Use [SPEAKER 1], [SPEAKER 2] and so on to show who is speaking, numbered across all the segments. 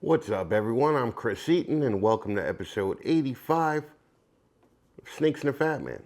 [SPEAKER 1] What's up, everyone? I'm Chris Eaton, and welcome to episode 85 of Snakes and the Fatman.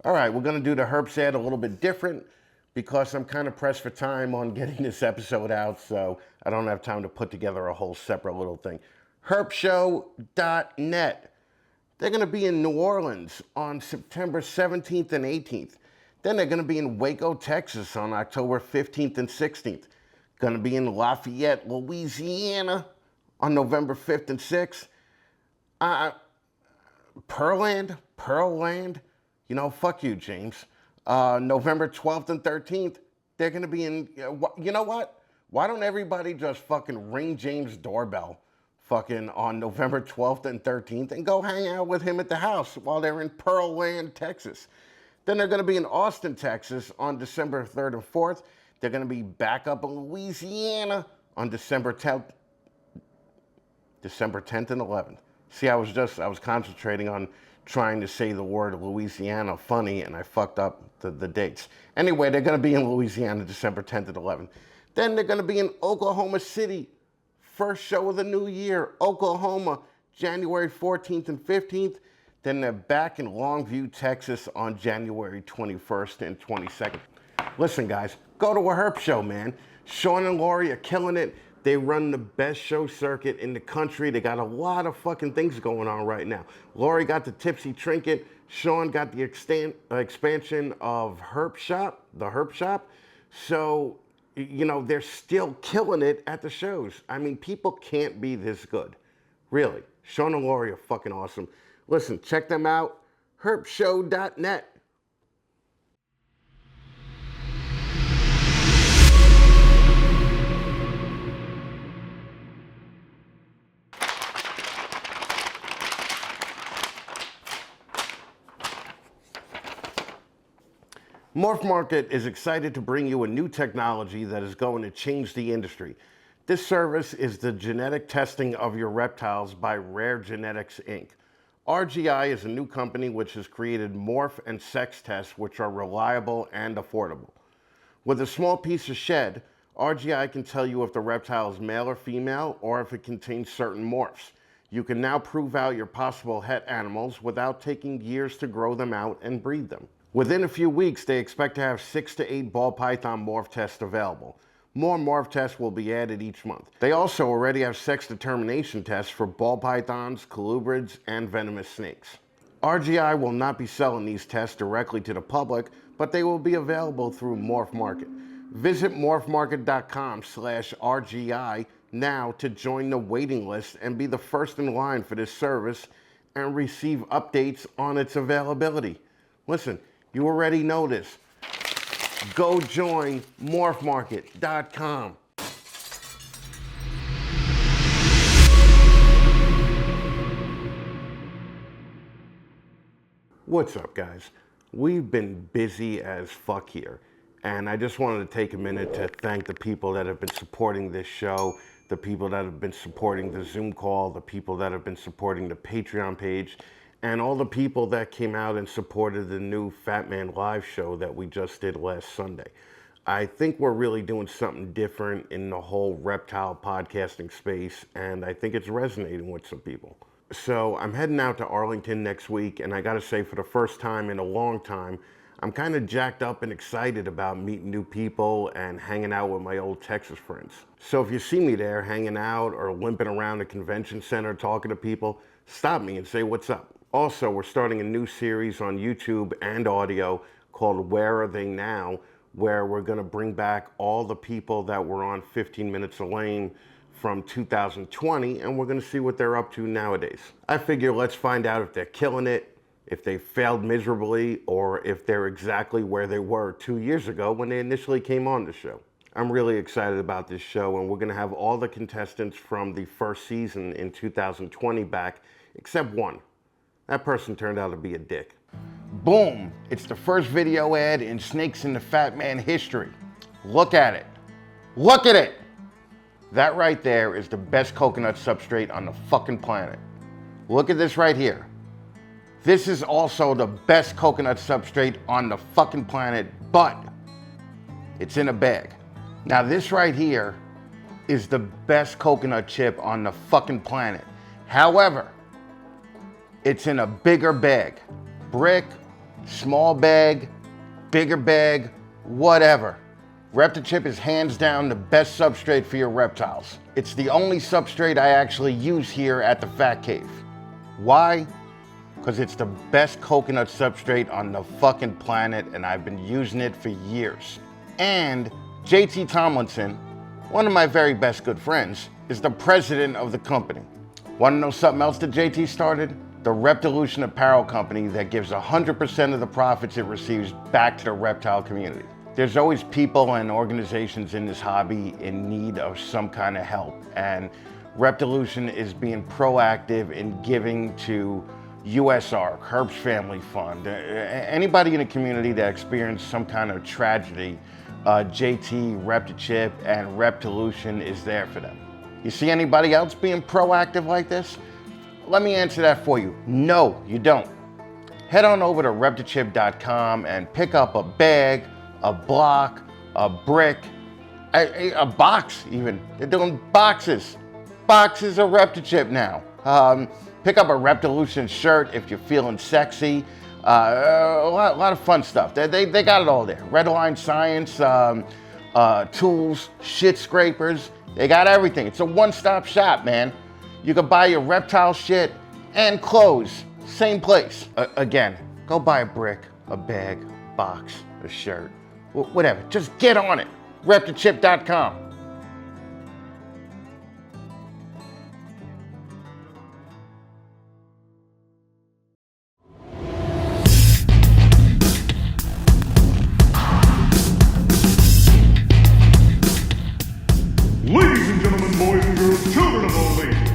[SPEAKER 1] All right, we're going to do the Herps ad a little bit different because I'm kind of pressed for time on getting this episode out, so I don't have time to put together a whole separate little thing. Herpshow.net. They're going to be in New Orleans on September 17th and 18th. Then they're going to be in Waco, Texas on October 15th and 16th. Going to be in Lafayette, Louisiana on November 5th and 6th. Pearland. You know, fuck you, James. November 12th and 13th, they're going to be in, you know what? Why don't everybody just fucking ring James' doorbell fucking on November 12th and 13th and go hang out with him at the house while they're in Pearland, Texas. Then they're going to be in Austin, Texas on December 3rd and 4th. They're going to be back up in Louisiana on December 10th and 11th. See, I was concentrating on trying to say the word Louisiana funny, and I fucked up the dates. Anyway, they're going to be in Louisiana December 10th and 11th. Then they're going to be in Oklahoma City, first show of the new year, Oklahoma, January 14th and 15th. Then they're back in Longview, Texas on January 21st and 22nd. Listen, guys, go to a Herp show, man. Sean and Lori are killing it. They run the best show circuit in the country. They got a lot of fucking things going on right now. Lori got the Tipsy Trinket. Sean got the expansion of Herp Shop, the Herp Shop. So, you know, they're still killing it at the shows. I mean, people can't be this good. Really. Sean and Lori are fucking awesome. Listen, check them out. Herpshow.net. Morph Market is excited to bring you a new technology that is going to change the industry. This service is the genetic testing of your reptiles by Rare Genetics, Inc. RGI is a new company which has created morph and sex tests which are reliable and affordable. With a small piece of shed, RGI can tell you if the reptile is male or female or if it contains certain morphs. You can now prove out your possible het animals without taking years to grow them out and breed them. Within a few weeks, they expect to have 6 to 8 ball python morph tests available. More morph tests will be added each month. They also already have sex determination tests for ball pythons, colubrids, and venomous snakes. RGI will not be selling these tests directly to the public, but they will be available through Morph Market. Visit morphmarket.com/RGI now to join the waiting list and be the first in line for this service and receive updates on its availability. Listen, you already know this. Go join morphmarket.com. What's up, guys? We've been busy as fuck here, and I just wanted to take a minute to thank the people that have been supporting this show, the people that have been supporting the Zoom call, the people that have been supporting the Patreon page, and all the people that came out and supported the new Fatman live show that we just did last Sunday. I think we're really doing something different in the whole reptile podcasting space, and I think it's resonating with some people. So I'm heading out to Arlington next week, and I gotta say, for the first time in a long time, I'm kind of jacked up and excited about meeting new people and hanging out with my old Texas friends. So if you see me there hanging out or limping around the convention center talking to people, stop me and say what's up. Also, we're starting a new series on YouTube and audio called Where Are They Now?, where we're gonna bring back all the people that were on 15 Minutes of Lame from 2020, and we're gonna see what they're up to nowadays. I figure let's find out if they're killing it, if they failed miserably, or if they're exactly where they were 2 years ago when they initially came on the show. I'm really excited about this show, and we're gonna have all the contestants from the first season in 2020 back, except one. That person turned out to be a dick. Boom! It's the first video ad in Snakes in the Fat Man history. Look at it. Look at it! That right there is the best coconut substrate on the fucking planet. Look at this right here. This is also the best coconut substrate on the fucking planet, but it's in a bag. Now this right here is the best coconut chip on the fucking planet. However, it's in a bigger bag. Brick, small bag, bigger bag, whatever. Reptile is hands down the best substrate for your reptiles. It's the only substrate I actually use here at the Fat Cave. Why? Because it's the best coconut substrate on the fucking planet, and I've been using it for years. And JT Tomlinson, one of my very best good friends, is the president of the company. Want to know something else that JT started? The Reptilution Apparel Company that gives 100% of the profits it receives back to the reptile community. There's always people and organizations in this hobby in need of some kind of help, and Reptilution is being proactive in giving to USR, Herps Family Fund, anybody in the community that experienced some kind of tragedy. JT, Reptile, and Reptilution is there for them. You see anybody else being proactive like this? Let me answer that for you. No, you don't. Head on over to reptile.com and pick up a bag, a block, a brick, a box even. They're doing boxes. Boxes of Reptile now. Pick up a Reptilution shirt if you're feeling sexy. A lot of fun stuff. They got it all there. Redline Science, tools, shit scrapers. They got everything. It's a one-stop shop, man. You can buy your reptile shit and clothes, same place. Again, go buy a brick, a bag, box, a shirt, whatever. Just get on it. Reptile.com.
[SPEAKER 2] Ladies and gentlemen, boys and girls, children of all ages,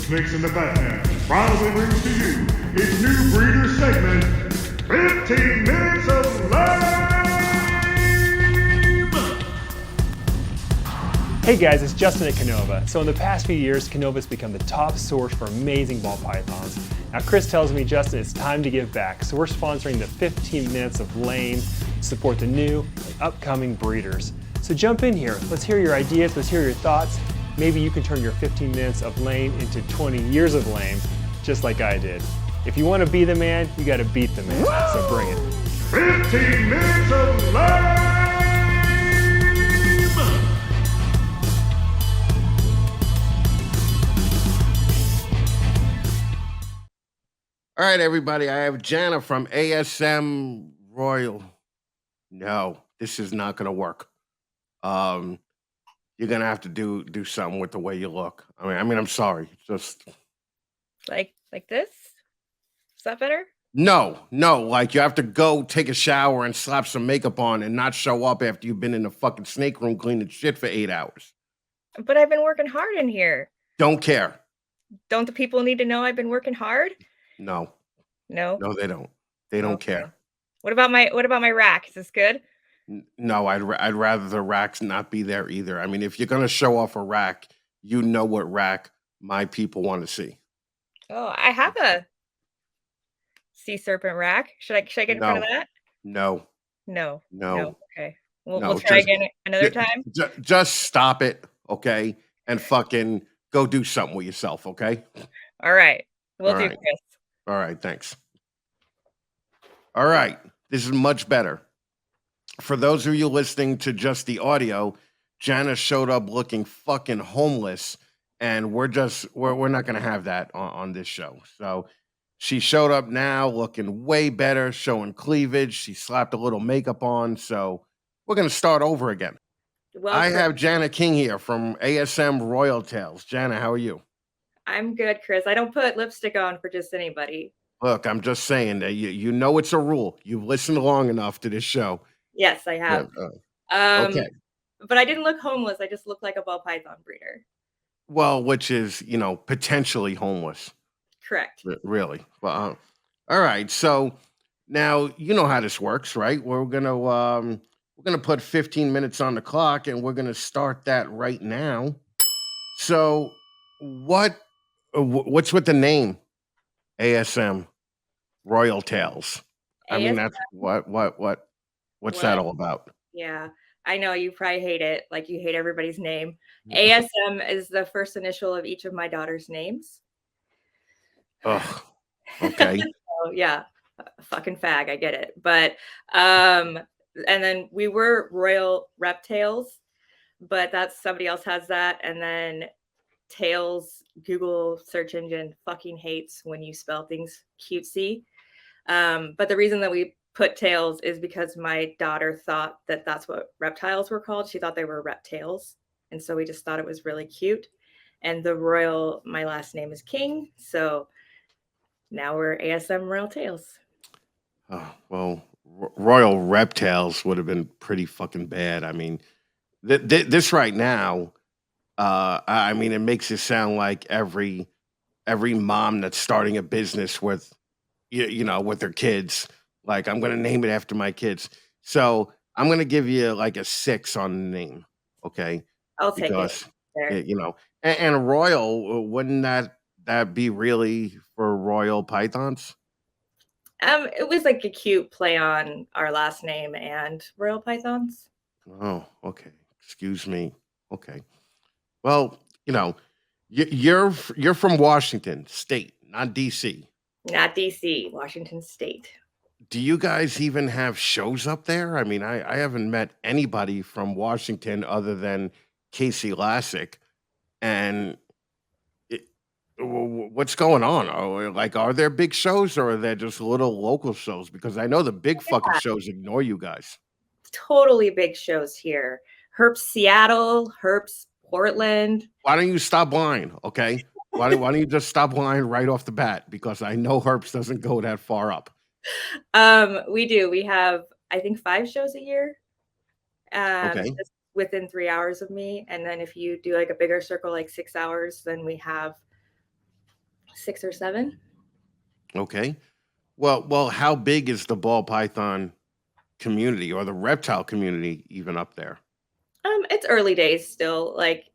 [SPEAKER 2] Snakes in the Fat Man proudly brings to you its new breeder segment, 15 Minutes of Lame!
[SPEAKER 3] Hey guys, it's Justin at Canova. So in the past few years, Canova's become the top source for amazing ball pythons. Now Chris tells me, Justin, it's time to give back. So we're sponsoring the 15 Minutes of Lame to support the new and upcoming breeders. So jump in here. Let's hear your ideas. Let's hear your thoughts. Maybe you can turn your 15 minutes of lame into 20 years of lame, just like I did. If you want to be the man, you got to beat the man. So bring it.
[SPEAKER 2] 15 Minutes of Lame!
[SPEAKER 1] All right, everybody. I have Jana from ASM Royal. No, this is not going to work. You're gonna have to do something with the way you look. I mean, I'm sorry. Just
[SPEAKER 4] like this? Is that better?
[SPEAKER 1] no. Like you have to go take a shower and slap some makeup on and not show up after you've been in the fucking snake room cleaning shit for 8 hours.
[SPEAKER 4] But I've been working hard in here.
[SPEAKER 1] Don't care.
[SPEAKER 4] Don't the people need to know I've been working hard?
[SPEAKER 1] No, they don't. They don't care.
[SPEAKER 4] What about my rack? Is this good?
[SPEAKER 1] No, I'd rather the racks not be there either. I mean, if you're gonna show off a rack, you know what rack my people want to see.
[SPEAKER 4] Oh, I have a sea serpent rack. Should I get in front of
[SPEAKER 1] No,
[SPEAKER 4] that?
[SPEAKER 1] no,
[SPEAKER 4] No. No.
[SPEAKER 1] no,
[SPEAKER 4] Okay. We'll
[SPEAKER 1] no.
[SPEAKER 4] try again another
[SPEAKER 1] Ju-
[SPEAKER 4] time.
[SPEAKER 1] just stop it, okay? And fucking go do something with yourself, okay?
[SPEAKER 4] All right. We'll
[SPEAKER 1] All
[SPEAKER 4] do,
[SPEAKER 1] right.
[SPEAKER 4] Chris.
[SPEAKER 1] All right. Thanks. All right. This is much better. For those of you listening to just the audio, Jana showed up looking fucking homeless, and we're not gonna have that on this show. So she showed up now looking way better, showing cleavage. She slapped a little makeup on. So we're gonna start over again.
[SPEAKER 4] Well,
[SPEAKER 1] I
[SPEAKER 4] Chris,
[SPEAKER 1] have Jana King here from ASM Royal Tails. Jana, how are you?
[SPEAKER 4] I'm good, Chris. I don't put lipstick on for just anybody.
[SPEAKER 1] Look, I'm just saying that you know it's a rule. You've listened long enough to this show.
[SPEAKER 4] Yes, I
[SPEAKER 1] Yeah,
[SPEAKER 4] have.
[SPEAKER 1] okay.
[SPEAKER 4] But I didn't look homeless. I just looked like a ball python breeder.
[SPEAKER 1] Well, which is, potentially homeless.
[SPEAKER 4] Correct.
[SPEAKER 1] Really. Well, all right. So now you know how this works, right? We're gonna put 15 minutes on the clock, and we're gonna start that right now. So what what's with the name ASM Royal Tails? I mean,
[SPEAKER 4] AS,
[SPEAKER 1] that's what's that
[SPEAKER 4] what?
[SPEAKER 1] all about?
[SPEAKER 4] Yeah, I know you probably hate it. Like you hate everybody's name. ASM is the first initial of each of my daughter's names.
[SPEAKER 1] Ugh. Okay.
[SPEAKER 4] So yeah, fucking fag. I get it. But and then we were Royal Reptiles, but that's somebody else has that. And then Tails, Google search engine fucking hates when you spell things cutesy. But the reason that we put tails is because my daughter thought that that's what reptiles were called. She thought they were reptiles. And so we just thought it was really cute. And my last name is King. So now we're ASM Royal Tails.
[SPEAKER 1] Oh, well, Royal Reptiles would have been pretty fucking bad. I mean, this right now, I mean, it makes it sound like every mom that's starting a business with, with their kids. Like, I'm gonna name it after my kids. So I'm gonna give you like a 6 on the name, okay?
[SPEAKER 4] I'll take it.
[SPEAKER 1] Because
[SPEAKER 4] There.
[SPEAKER 1] and Royal, wouldn't that be really for Royal Pythons?
[SPEAKER 4] It was like a cute play on our last name and Royal Pythons.
[SPEAKER 1] Oh, okay. Excuse me. Okay. Well, you're from Washington State, not DC.
[SPEAKER 4] Not DC, Washington State.
[SPEAKER 1] Do you guys even have shows up there? I mean, I haven't met anybody from Washington other than Casey Lassick. And it, what's going on? Are there big shows or are there just little local shows? Because I know the big fucking shows ignore you guys.
[SPEAKER 4] Totally big shows here. Herps Seattle, Herps Portland.
[SPEAKER 1] Why don't you stop lying? Okay. Why don't you just stop lying right off the bat? Because I know Herps doesn't go that far up.
[SPEAKER 4] We do. We have, I think, 5 shows a year.
[SPEAKER 1] Okay.
[SPEAKER 4] Just within 3 hours of me. And then if you do like a bigger circle, like 6 hours, then we have 6 or 7.
[SPEAKER 1] Okay. Well, how big is the ball python community or the reptile community even up there?
[SPEAKER 4] It's early days still, like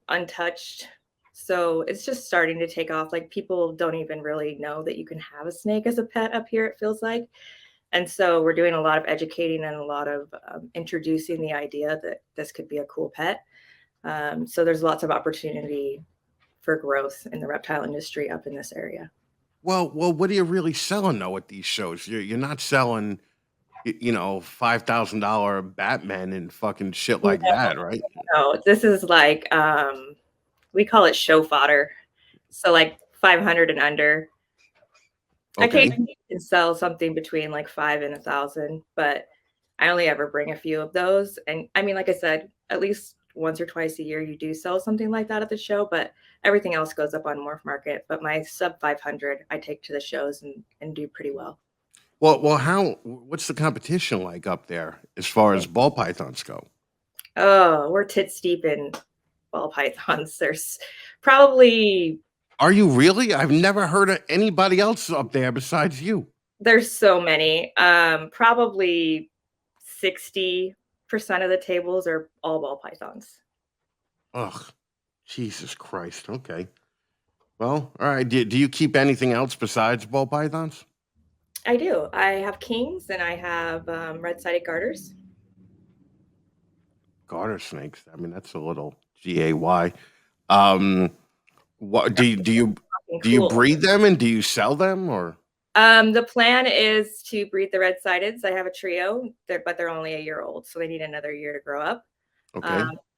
[SPEAKER 4] untouched. So it's just starting to take off. Like people don't even really know that you can have a snake as a pet up here, it feels like. And so we're doing a lot of educating and a lot of introducing the idea that this could be a cool pet. So there's lots of opportunity for growth in the reptile industry up in this area.
[SPEAKER 1] Well, what are you really selling though at these shows? You're not selling, $5,000 Batman and fucking shit like that, right?
[SPEAKER 4] No, this is like we call it show fodder. So like 500 and under.
[SPEAKER 1] Okay.
[SPEAKER 4] Occasionally you can sell something between like 5 and 1,000, but I only ever bring a few of those. And I mean, like I said, at least once or twice a year you do sell something like that at the show, but everything else goes up on Morph Market. But my sub 500 I take to the shows and do pretty well.
[SPEAKER 1] Well, what's the competition like up there as far as ball pythons go?
[SPEAKER 4] Oh, we're tits deep in ball pythons. There's probably
[SPEAKER 1] Are you really? I've never heard of anybody else up there besides you.
[SPEAKER 4] there's so many. Probably 60% of the tables are all ball pythons.
[SPEAKER 1] Ugh, Jesus Christ. Okay. Well, all right. Do you keep anything else besides ball pythons?
[SPEAKER 4] I do. I have kings and I have red-sided garters.
[SPEAKER 1] Garter snakes. I mean, that's a little GAY. Um, what
[SPEAKER 4] Fucking
[SPEAKER 1] do you
[SPEAKER 4] cool.
[SPEAKER 1] breed them and do you sell them or?
[SPEAKER 4] The plan is to breed the red-sideds. I have a trio, but they're only a year old, so they need another year to grow up.
[SPEAKER 1] Okay.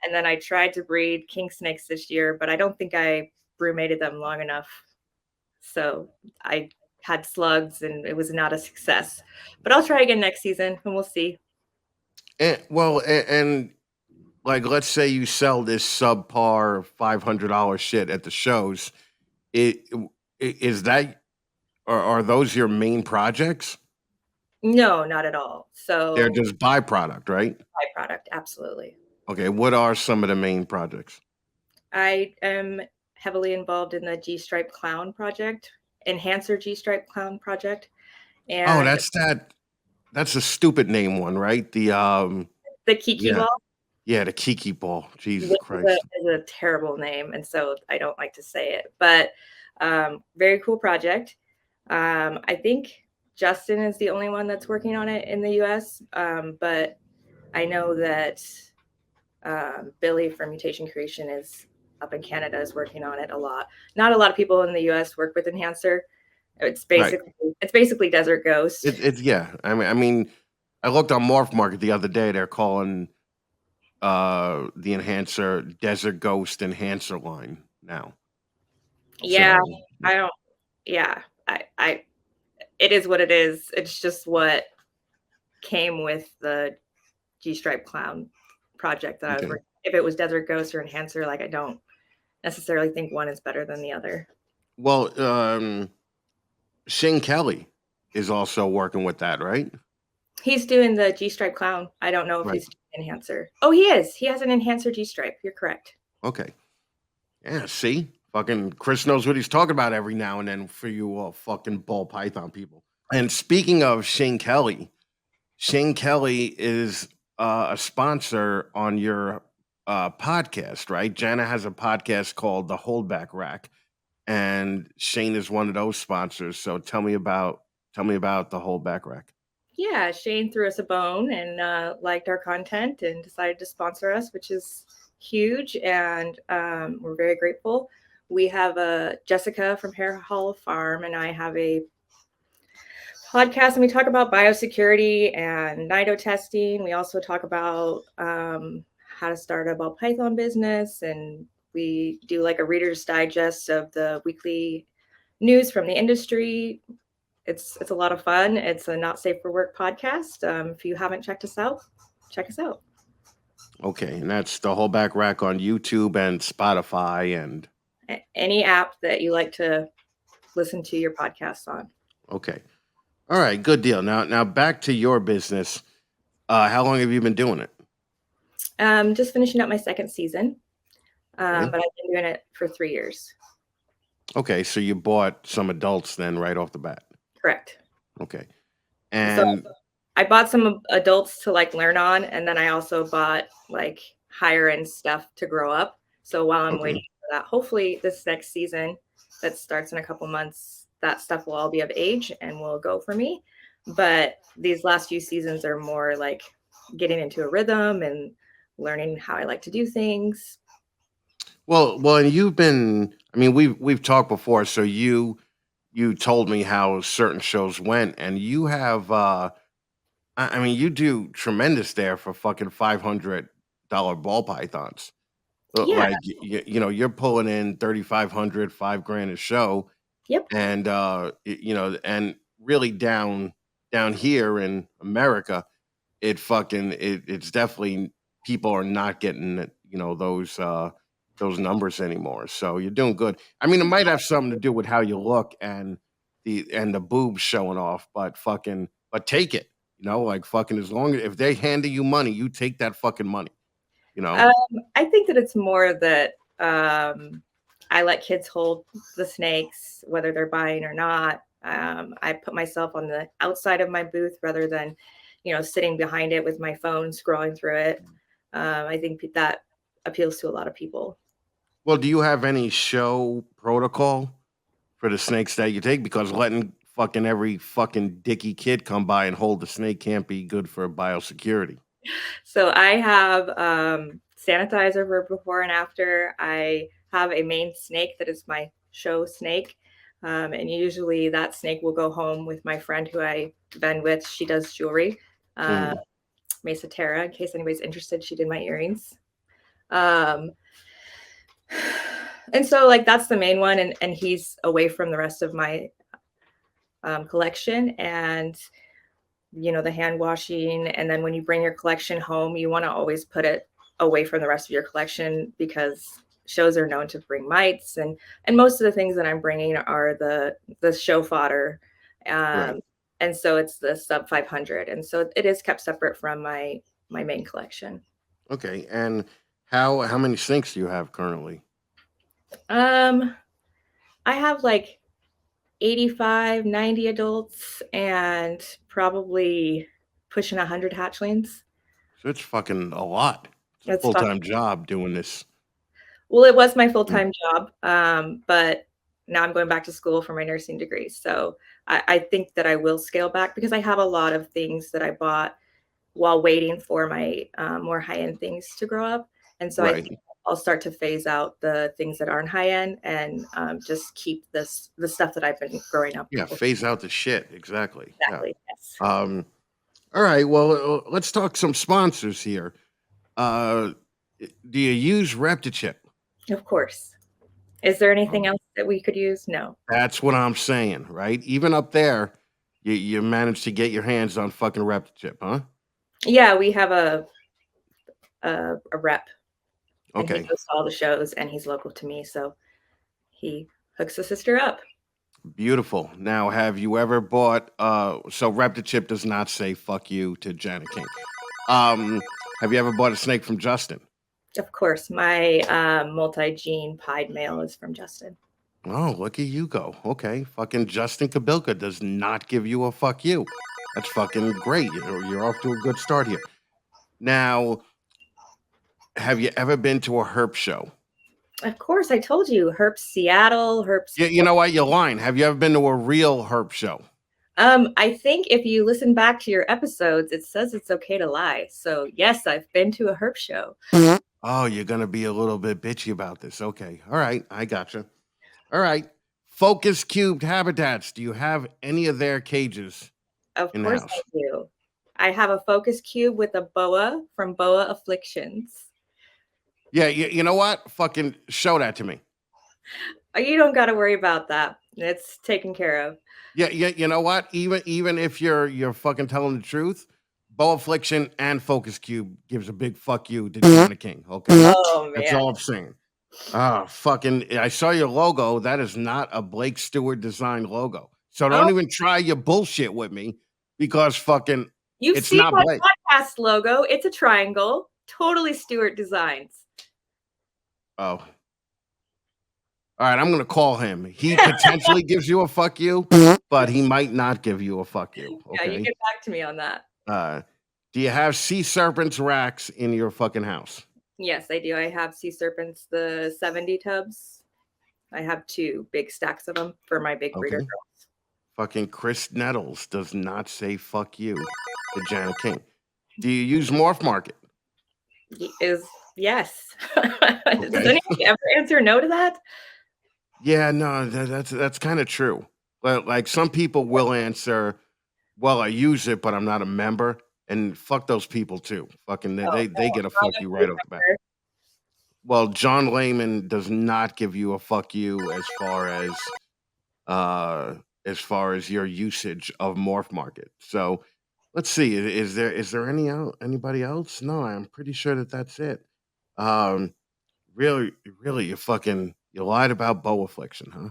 [SPEAKER 4] And then I tried to breed king snakes this year, but I don't think I brumated them long enough. So I had slugs and it was not a success. But I'll try again next season and we'll see.
[SPEAKER 1] And like, let's say you sell this subpar $500 shit at the shows. It is that, or are those your main projects?
[SPEAKER 4] No, not at all.
[SPEAKER 1] They're
[SPEAKER 4] So
[SPEAKER 1] just byproduct, right?
[SPEAKER 4] byproduct, absolutely.
[SPEAKER 1] Okay. What are some of the main projects?
[SPEAKER 4] I am heavily involved in the G-Stripe Clown project, Enhancer G-Stripe Clown project.
[SPEAKER 1] Oh,
[SPEAKER 4] And
[SPEAKER 1] that's a stupid name one, right?
[SPEAKER 4] the Kiki
[SPEAKER 1] Yeah,
[SPEAKER 4] ball,
[SPEAKER 1] yeah, the Kiki ball.
[SPEAKER 4] which
[SPEAKER 1] Jesus Christ.
[SPEAKER 4] is a terrible name. And so I don't like to say it, but very cool project. I think Justin is the only one that's working on it in the US. But I know that Billy from Mutation Creation is up in Canada is working on it a lot. Not a lot of people in the US work with Enhancer. It's
[SPEAKER 1] Right.
[SPEAKER 4] basically Desert Ghost.
[SPEAKER 1] It's yeah. I mean, I looked on Morph Market the other day. They're calling the enhancer Desert Ghost Enhancer line now.
[SPEAKER 4] Yeah,
[SPEAKER 1] So
[SPEAKER 4] I don't. Yeah, I. It is what it is. It's just what came with the G-Stripe Clown project that I was
[SPEAKER 1] okay.
[SPEAKER 4] working. If it was Desert Ghost or Enhancer, like I don't necessarily think one is better than the other.
[SPEAKER 1] Well, Shane Kelly is also working with that, right?
[SPEAKER 4] He's doing the G-Stripe Clown. I don't know if
[SPEAKER 1] Right.
[SPEAKER 4] he's doing Enhancer. Oh, he is. He has an Enhancer G-Stripe. You're correct.
[SPEAKER 1] Okay. Yeah. See, fucking Chris knows what he's talking about every now and then for you all fucking ball python people. And speaking of Shane Kelly is a sponsor on your podcast, right? Jana has a podcast called The Holdback Rack, and Shane is one of those sponsors. So tell me about the Holdback Rack.
[SPEAKER 4] Yeah, Shane threw us a bone and liked our content and decided to sponsor us, which is huge, and we're very grateful. We have Jessica from Hair Hollow Farm, and I have a podcast, and we talk about biosecurity and NIDO testing. We also talk about how to start a ball python business, and we do like a Reader's Digest of the weekly news from the industry. It's a lot of fun. It's a Not Safe for Work podcast. If you haven't checked us out, check us out.
[SPEAKER 1] Okay, and that's The Holdback Rack on YouTube and Spotify and
[SPEAKER 4] Any app that you like to listen to your podcasts on.
[SPEAKER 1] okay. All right, good deal. Now back to your business. How long have you been doing it?
[SPEAKER 4] Just finishing up my second season,
[SPEAKER 1] Okay.
[SPEAKER 4] but I've been doing it for 3 years.
[SPEAKER 1] Okay, so you bought some adults then right off the bat.
[SPEAKER 4] Correct.
[SPEAKER 1] Okay.
[SPEAKER 4] So
[SPEAKER 1] And
[SPEAKER 4] I bought some adults to like learn on, and then I also bought like higher end stuff to grow up. So while I'm
[SPEAKER 1] okay.
[SPEAKER 4] waiting for that, hopefully this next season that starts in a couple months, that stuff will all be of age and will go for me. But these last few seasons are more like getting into a rhythm and learning how I like to do things.
[SPEAKER 1] Well, and you've been. I mean, we've talked before. So you told me how certain shows went, and you have. I mean, you do tremendous there for fucking $500 ball pythons.
[SPEAKER 4] Yeah.
[SPEAKER 1] Like you know, you're pulling in 3,500, $5,000 a show,
[SPEAKER 4] Yep.
[SPEAKER 1] and you know, and really down here in America, it's definitely people are not getting you know those numbers anymore. So you're doing good. I mean, it might have something to do with how you look and the boobs showing off, but take it. You know, like fucking as long as if they handing you money, you take that fucking money. You know.
[SPEAKER 4] I think that it's more that I let kids hold the snakes, whether they're buying or not. I put myself on the outside of my booth rather than, sitting behind it with my phone scrolling through it. I think that appeals to a lot of people.
[SPEAKER 1] Well, do you have any show protocol for the snakes that you take? Because letting fucking every fucking dicky kid come by and hold the snake can't be good for biosecurity.
[SPEAKER 4] So I have sanitizer for before and after. I have a main snake that is my show snake. And usually that snake will go home with my friend who I vend with. She does jewelry,
[SPEAKER 1] Mm,
[SPEAKER 4] Mesa Terra, in case anybody's interested. She did my earrings. Um, and so like that's the main one. And he's away from the rest of my collection. And the hand washing. And then when you bring your collection home, you want to always put it away from the rest of your collection because shows are known to bring mites. And most of the things that I'm bringing are the show fodder.
[SPEAKER 1] right.
[SPEAKER 4] And so it's the sub 500. And so it is kept separate from my main collection.
[SPEAKER 1] Okay. And how many snakes do you have currently?
[SPEAKER 4] I have like 85, 90 adults and probably pushing 100 hatchlings.
[SPEAKER 1] So it's fucking a lot. It's a
[SPEAKER 4] It's
[SPEAKER 1] full
[SPEAKER 4] fucking
[SPEAKER 1] time job doing this.
[SPEAKER 4] Well, it was my
[SPEAKER 1] Mm,
[SPEAKER 4] full-time job, but now I'm going back to school for my nursing degree. So I think that I will scale back because I have a lot of things that I bought while waiting for my more high-end things to grow up. And so I
[SPEAKER 1] right.
[SPEAKER 4] think I'll start to phase out the things that aren't high-end and just keep the stuff that I've been growing up
[SPEAKER 1] Yeah.
[SPEAKER 4] with.
[SPEAKER 1] Phase out the shit. Exactly. Yeah.
[SPEAKER 4] Exactly. Yes.
[SPEAKER 1] Um, all right. Well, let's talk some sponsors here. Uh, do you use Reptile?
[SPEAKER 4] Of course. Is there anything
[SPEAKER 1] Oh,
[SPEAKER 4] else that we could use? No.
[SPEAKER 1] that's what I'm saying, right? Even up there, you managed to get your hands on fucking Reptile, huh?
[SPEAKER 4] Yeah, we have a rep and he
[SPEAKER 1] Okay.
[SPEAKER 4] goes to all the shows and he's local to me. So he hooks the sister up.
[SPEAKER 1] Beautiful. Now, have you ever bought? So Reptile does not say "fuck you" to Jana King. Have you ever bought a snake from Justin?
[SPEAKER 4] Of course, my multi-gene pied male is from Justin.
[SPEAKER 1] Oh, look at you go. Okay, fucking Justin Kabilka does not give you a fuck you. That's fucking great. You're off to a good start here. Now, have you ever been to a herp show?
[SPEAKER 4] Of course, I told you, Herps Seattle, Herps.
[SPEAKER 1] You know what? You're lying. Have you ever been to a real herp show?
[SPEAKER 4] I think if you listen back to your episodes, it says it's okay to lie. So yes, I've been to a Herp show.
[SPEAKER 1] Oh, you're gonna be a little bit bitchy about this. Okay. All right. I gotcha. All right. Focus cubed habitats. Do you have any of their cages
[SPEAKER 4] Of
[SPEAKER 1] in the
[SPEAKER 4] course I
[SPEAKER 1] house?
[SPEAKER 4] do. I have a focus cube with a boa from Boa Afflictions.
[SPEAKER 1] Yeah. You know what? Fucking show that to me.
[SPEAKER 4] You don't got to worry about that. It's taken care of.
[SPEAKER 1] Yeah. You know what? Even if you're fucking telling the truth, Bow Affliction and Focus Cube gives a big fuck you to Jana King. Okay.
[SPEAKER 4] Oh
[SPEAKER 1] That's
[SPEAKER 4] man.
[SPEAKER 1] all I'm saying. Ah, fucking! I saw your logo. That is not a Blake Stewart designed logo. So
[SPEAKER 4] Oh,
[SPEAKER 1] don't even try your bullshit with me because fucking
[SPEAKER 4] you've
[SPEAKER 1] it's
[SPEAKER 4] seen
[SPEAKER 1] not
[SPEAKER 4] my
[SPEAKER 1] Blake.
[SPEAKER 4] podcast logo. It's a triangle. Totally Stewart Designs.
[SPEAKER 1] Oh, all right. I'm gonna call him. He potentially gives you a fuck you, but he might not give you a fuck you.
[SPEAKER 4] Yeah, you
[SPEAKER 1] Okay.
[SPEAKER 4] get back to me on that.
[SPEAKER 1] Uh, do you have sea serpents racks in your fucking house?
[SPEAKER 4] Yes, I do. I have sea serpents, the 70 tubs. I have 2 big stacks of them for my big breeder
[SPEAKER 1] Okay. Fucking Chris Nettles does not say fuck you to Jana King. Do you use Morph Market?
[SPEAKER 4] girls. Is yes. Does
[SPEAKER 1] Okay.
[SPEAKER 4] anybody ever answer no to that?
[SPEAKER 1] Yeah, no, that's kind of true. But like some people will answer, "Well, I use it, but I'm not a member," and fuck those people too. Fucking
[SPEAKER 4] Oh,
[SPEAKER 1] they get a fuck you right off the bat. Well, John Layman does not give you a fuck you uh as far as your usage of Morph Market. So let's see. Is there anybody else? No, I'm pretty sure that's it. Um, really, you lied about Bow Affliction, huh?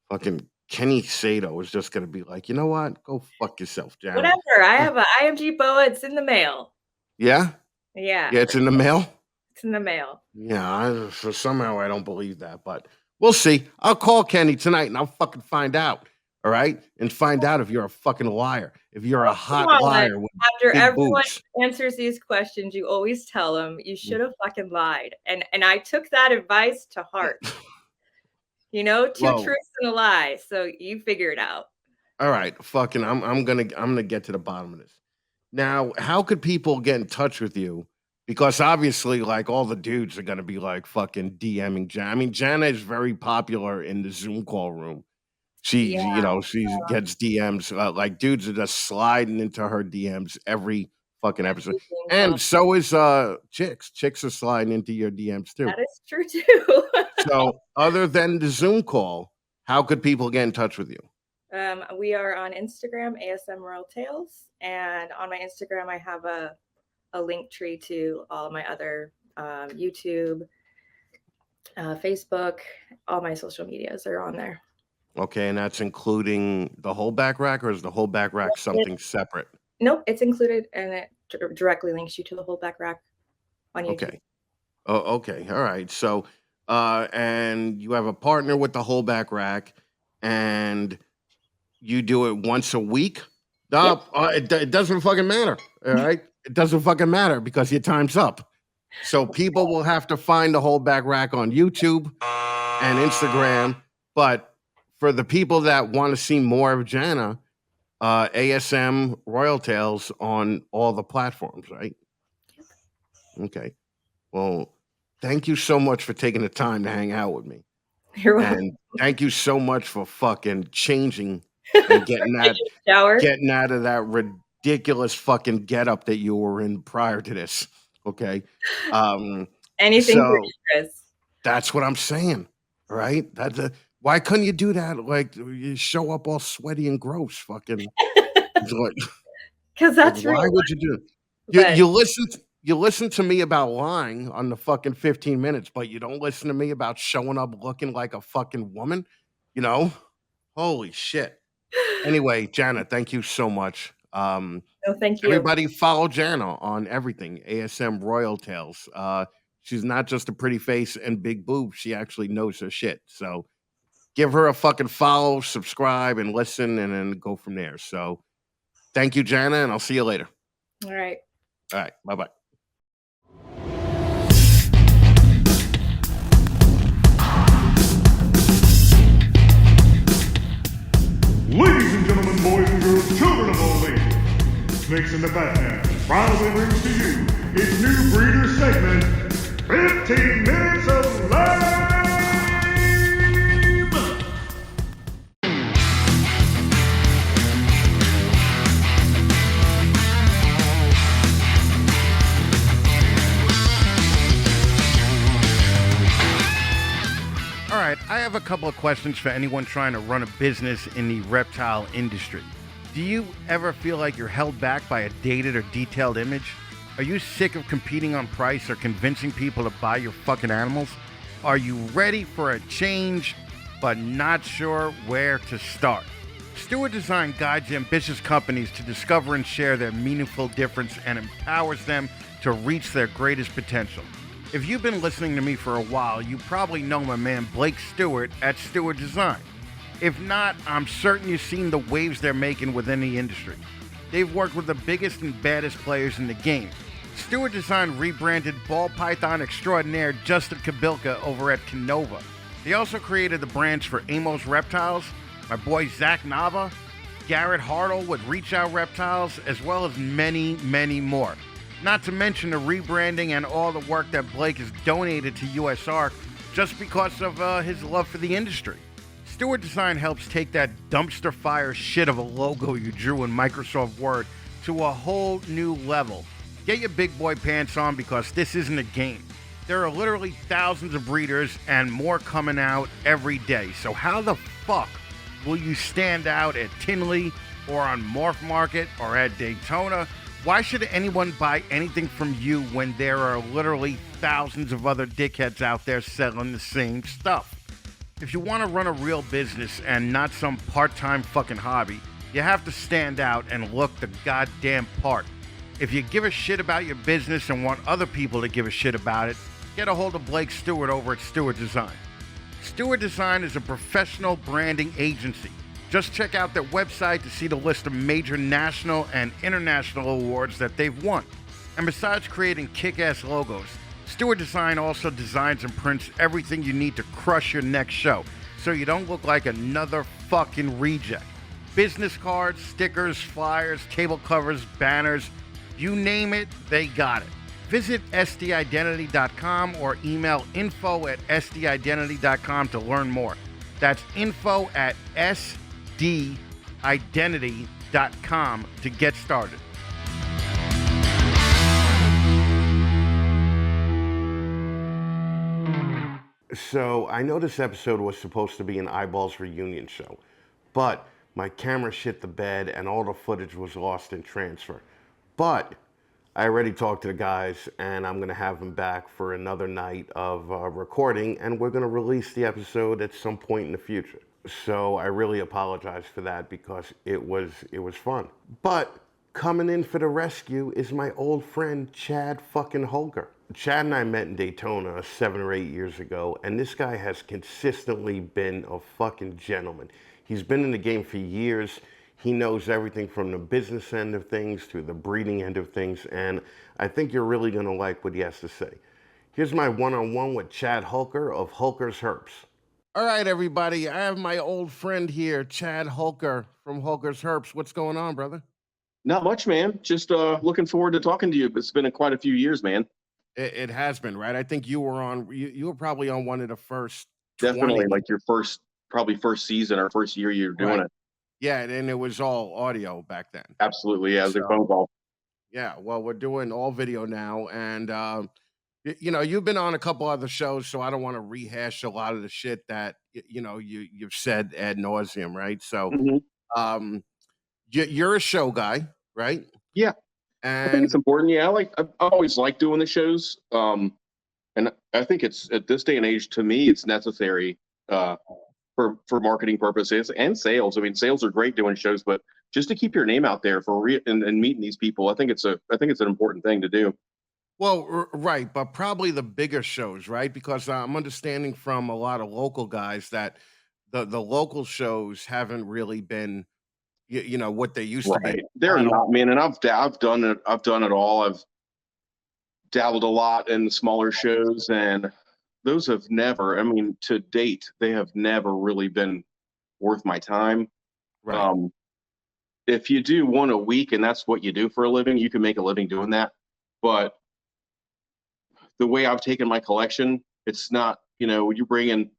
[SPEAKER 1] Fucking Kenny Sato is just gonna be like, you know what? Go fuck yourself, Janet.
[SPEAKER 4] Whatever. I have a IMG boa. It's in the mail.
[SPEAKER 1] Yeah,
[SPEAKER 4] Yeah,
[SPEAKER 1] yeah, it's in the mail.
[SPEAKER 4] it's in the mail.
[SPEAKER 1] Yeah, so somehow I don't believe that, but we'll see. I'll call Kenny tonight and I'll fucking find out. all right? And find out if you're a fucking liar, if you're a hot
[SPEAKER 4] Come on.
[SPEAKER 1] liar with
[SPEAKER 4] After
[SPEAKER 1] big
[SPEAKER 4] everyone
[SPEAKER 1] boobs.
[SPEAKER 4] answers these questions, you always tell them you should have fucking lied. And I took that advice to heart. You know, two
[SPEAKER 1] Well,
[SPEAKER 4] truths and a lie. So you figure it out.
[SPEAKER 1] all right, fucking, I'm gonna get to the bottom of this. Now, how could people get in touch with you? Because obviously, like all the dudes are gonna be like fucking DMing Jana. I mean, Jana is very popular in the Zoom call room. She,
[SPEAKER 4] Yeah.
[SPEAKER 1] she gets DMs. Like dudes are just sliding into her DMs every fucking episode, and so is chicks. Chicks are sliding into your DMs too.
[SPEAKER 4] That is true too.
[SPEAKER 1] So, other than the Zoom call, how could people get in touch with you?
[SPEAKER 4] We are on Instagram, ASM Royal Tails, and on my Instagram, I have a link tree to all my other YouTube, Facebook, all my social medias are on there.
[SPEAKER 1] Okay, and that's including the whole back rack, or is the whole back rack something separate?
[SPEAKER 4] Nope, it's included, and it directly links you to the whole back rack on YouTube.
[SPEAKER 1] Okay. Oh, okay. All right. So, and you have a partner with the whole back rack, and you do it once a week.
[SPEAKER 4] Yep.
[SPEAKER 1] It doesn't fucking matter. All right, it doesn't fucking matter because your time's up. So people will have to find the whole back rack on YouTube and Instagram. But for the people that want to see more of Jana, ASM Royal Tails on all the platforms, right? Okay. Well, thank you so much for taking the time to hang out with me.
[SPEAKER 4] You're welcome.
[SPEAKER 1] And thank you so much for fucking changing and getting out of that ridiculous fucking getup that you were in prior to this. Okay.
[SPEAKER 4] Anything for you, Chris.
[SPEAKER 1] That's what I'm saying. Right? Why couldn't you do that? Like you show up all sweaty and gross, fucking.
[SPEAKER 4] Because that's
[SPEAKER 1] why would you do it? You listen to me about lying on the fucking 15 minutes, but you don't listen to me about showing up looking like a fucking woman, you know? Holy shit. Anyway, Jana, thank you so much.
[SPEAKER 4] No, thank you.
[SPEAKER 1] Everybody follow Jana on everything. ASM Royal Tails. She's not just a pretty face and big boobs. She actually knows her shit. So give her a fucking follow, subscribe, and listen, and then go from there. So thank you, Jana, and I'll see you later.
[SPEAKER 4] All right.
[SPEAKER 1] All right. Bye-bye.
[SPEAKER 2] Ladies and gentlemen, boys and girls, children of all ages, Snakes in the Fatman proudly brings to you its new breeder segment, 15 Minutes of Lame!
[SPEAKER 1] All right, I have a couple of questions for anyone trying to run a business in the reptile industry. Do you ever feel like you're held back by a dated or detailed image? Are you sick of competing on price or convincing people to buy your fucking animals? Are you ready for a change but not sure where to start? Stewart Design guides ambitious companies to discover and share their meaningful difference and empowers them to reach their greatest potential. If you've been listening to me for a while, you probably know my man Blake Stewart at Stewart Design. If not, I'm certain you've seen the waves they're making within the industry. They've worked with the biggest and baddest players in the game. Stewart Design rebranded ball python extraordinaire Justin Kabilka over at Canova. They also created the brands for Amos Reptiles, my boy Zach Nava, Garrett Hartle with Reach Out Reptiles, as well as many, many more. Not to mention the rebranding and all the work that Blake has donated to USARK just because of his love for the industry. Stewart Design helps take that dumpster fire shit of a logo you drew in Microsoft Word to a whole new level. Get your big boy pants on because this isn't a game. There are literally thousands of breeders and more coming out every day. So how the fuck will you stand out at Tinley or on Morph Market or at Daytona? Why should anyone buy anything from you when there are literally thousands of other dickheads out there selling the same stuff? If you want to run a real business and not some part-time fucking hobby, you have to stand out and look the goddamn part. If you give a shit about your business and want other people to give a shit about it, get a hold of Blake Stewart over at Stewart Design. Stewart Design is a professional branding agency Just check out their website to see the list of major national and international awards that they've won. And besides creating kick-ass logos, Stewart Design also designs and prints everything you need to crush your next show, so you don't look like another fucking reject. Business cards, stickers, flyers, table covers, banners, you name it, they got it. Visit sdidentity.com or email info@sdidentity.com to learn more. That's info@sdidentity.com to get started. So I know this episode was supposed to be an Eyeballs reunion show, but my camera shit the bed and all the footage was lost in transfer. But I already talked to the guys and I'm gonna have them back for another night of recording, and we're gonna release the episode at some point in the future. So I really apologize for that because it was fun. But coming in for the rescue is my old friend Chad fucking Holger. Chad and I met in Daytona 7 or 8 years ago, and this guy has consistently been a fucking gentleman. He's been in the game for years. He knows everything from the business end of things to the breeding end of things, and I think you're really gonna like what he has to say. Here's my one-on-one with Chad Holker of Holker's Herps. All right, everybody, I have my old friend here, Chad Holker from Holker's Herps. What's going on, brother?
[SPEAKER 5] Not much, man. Just looking forward to talking to you. It's been quite a few years, man.
[SPEAKER 1] It has been, right? I think you were on. You were probably on one of the first.
[SPEAKER 5] Definitely, like your first season or first year you're doing it.
[SPEAKER 1] Yeah, and it was all audio back then.
[SPEAKER 5] Absolutely, yeah. It was a phone call.
[SPEAKER 1] Yeah, well, we're doing all video now, and you've been on a couple other shows, so I don't want to rehash a lot of the shit that you've said ad nauseum, right? So, you're a show guy, right?
[SPEAKER 5] Yeah.
[SPEAKER 1] And
[SPEAKER 5] I think it's important. Yeah, I always like doing the shows. And I think it's at this day and age, to me, it's necessary for marketing purposes and sales. I mean, sales are great doing shows, but just to keep your name out there and meeting these people, I think it's an important thing to do.
[SPEAKER 1] Well, right, but probably the bigger shows, right? Because I'm understanding from a lot of local guys that the local shows haven't really been what they used to be.
[SPEAKER 5] They're not, man. And I've done it. I've done it all. I've dabbled a lot in the smaller shows, and those have never, I mean, to date, they have never really been worth my time.
[SPEAKER 1] Right.
[SPEAKER 5] If you do one a week and that's what you do for a living, you can make a living doing that. But the way I've taken my collection, it's not, when you bring in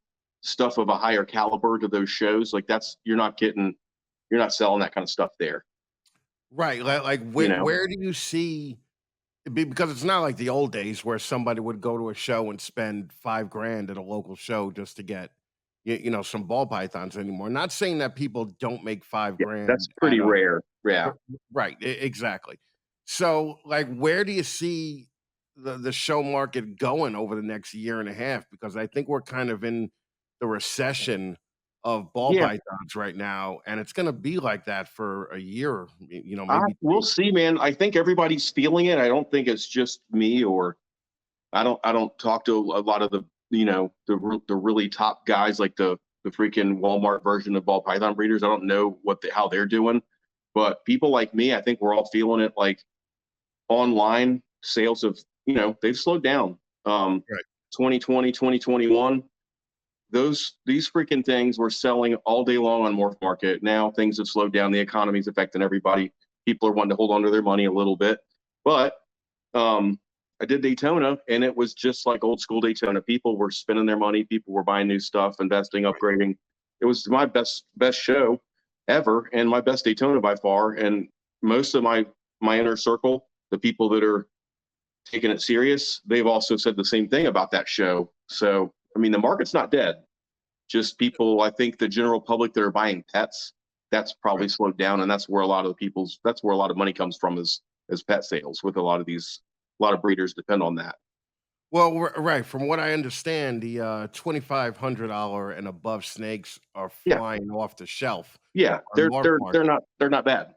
[SPEAKER 5] stuff of a higher caliber to those shows, like you're not selling that kind of stuff there.
[SPEAKER 1] Right. Like where do you see, because it's not like the old days where somebody would go to a show and spend $5,000 at a local show just to get, some ball pythons anymore. Not saying that people don't make $5,000.
[SPEAKER 5] That's pretty rare. Yeah.
[SPEAKER 1] Right. Exactly. So like, where do you see the show market going over the next year and a half? Because I think we're kind of in the recession of ball pythons right now, and it's going to be like that for a year, maybe.
[SPEAKER 5] We'll see, man. I think everybody's feeling it. I don't think it's just me, or I don't talk to a lot of the the really top guys, like the freaking Walmart version of ball python breeders. I don't know how they're doing, but people like me, I think we're all feeling it. Like online sales have they've slowed down. 2020, 2021. These freaking things were selling all day long on Morph Market. Now things have slowed down. The economy's affecting everybody. People are wanting to hold on to their money a little bit. But I did Daytona, and it was just like old school Daytona. People were spending their money. People were buying new stuff, investing, upgrading. It was my best show ever, and my best Daytona by far. And most of my inner circle, the people that are taking it serious, they've also said the same thing about that show. So, I mean, the market's not dead. Just people, I think the general public that are buying pets, that's probably slowed down, and that's where a lot of money comes from is pet sales. With a lot of breeders depend on that.
[SPEAKER 1] Well, right. From what I understand, the $2,500 and above snakes are flying off the shelf.
[SPEAKER 5] Yeah, they're not bad.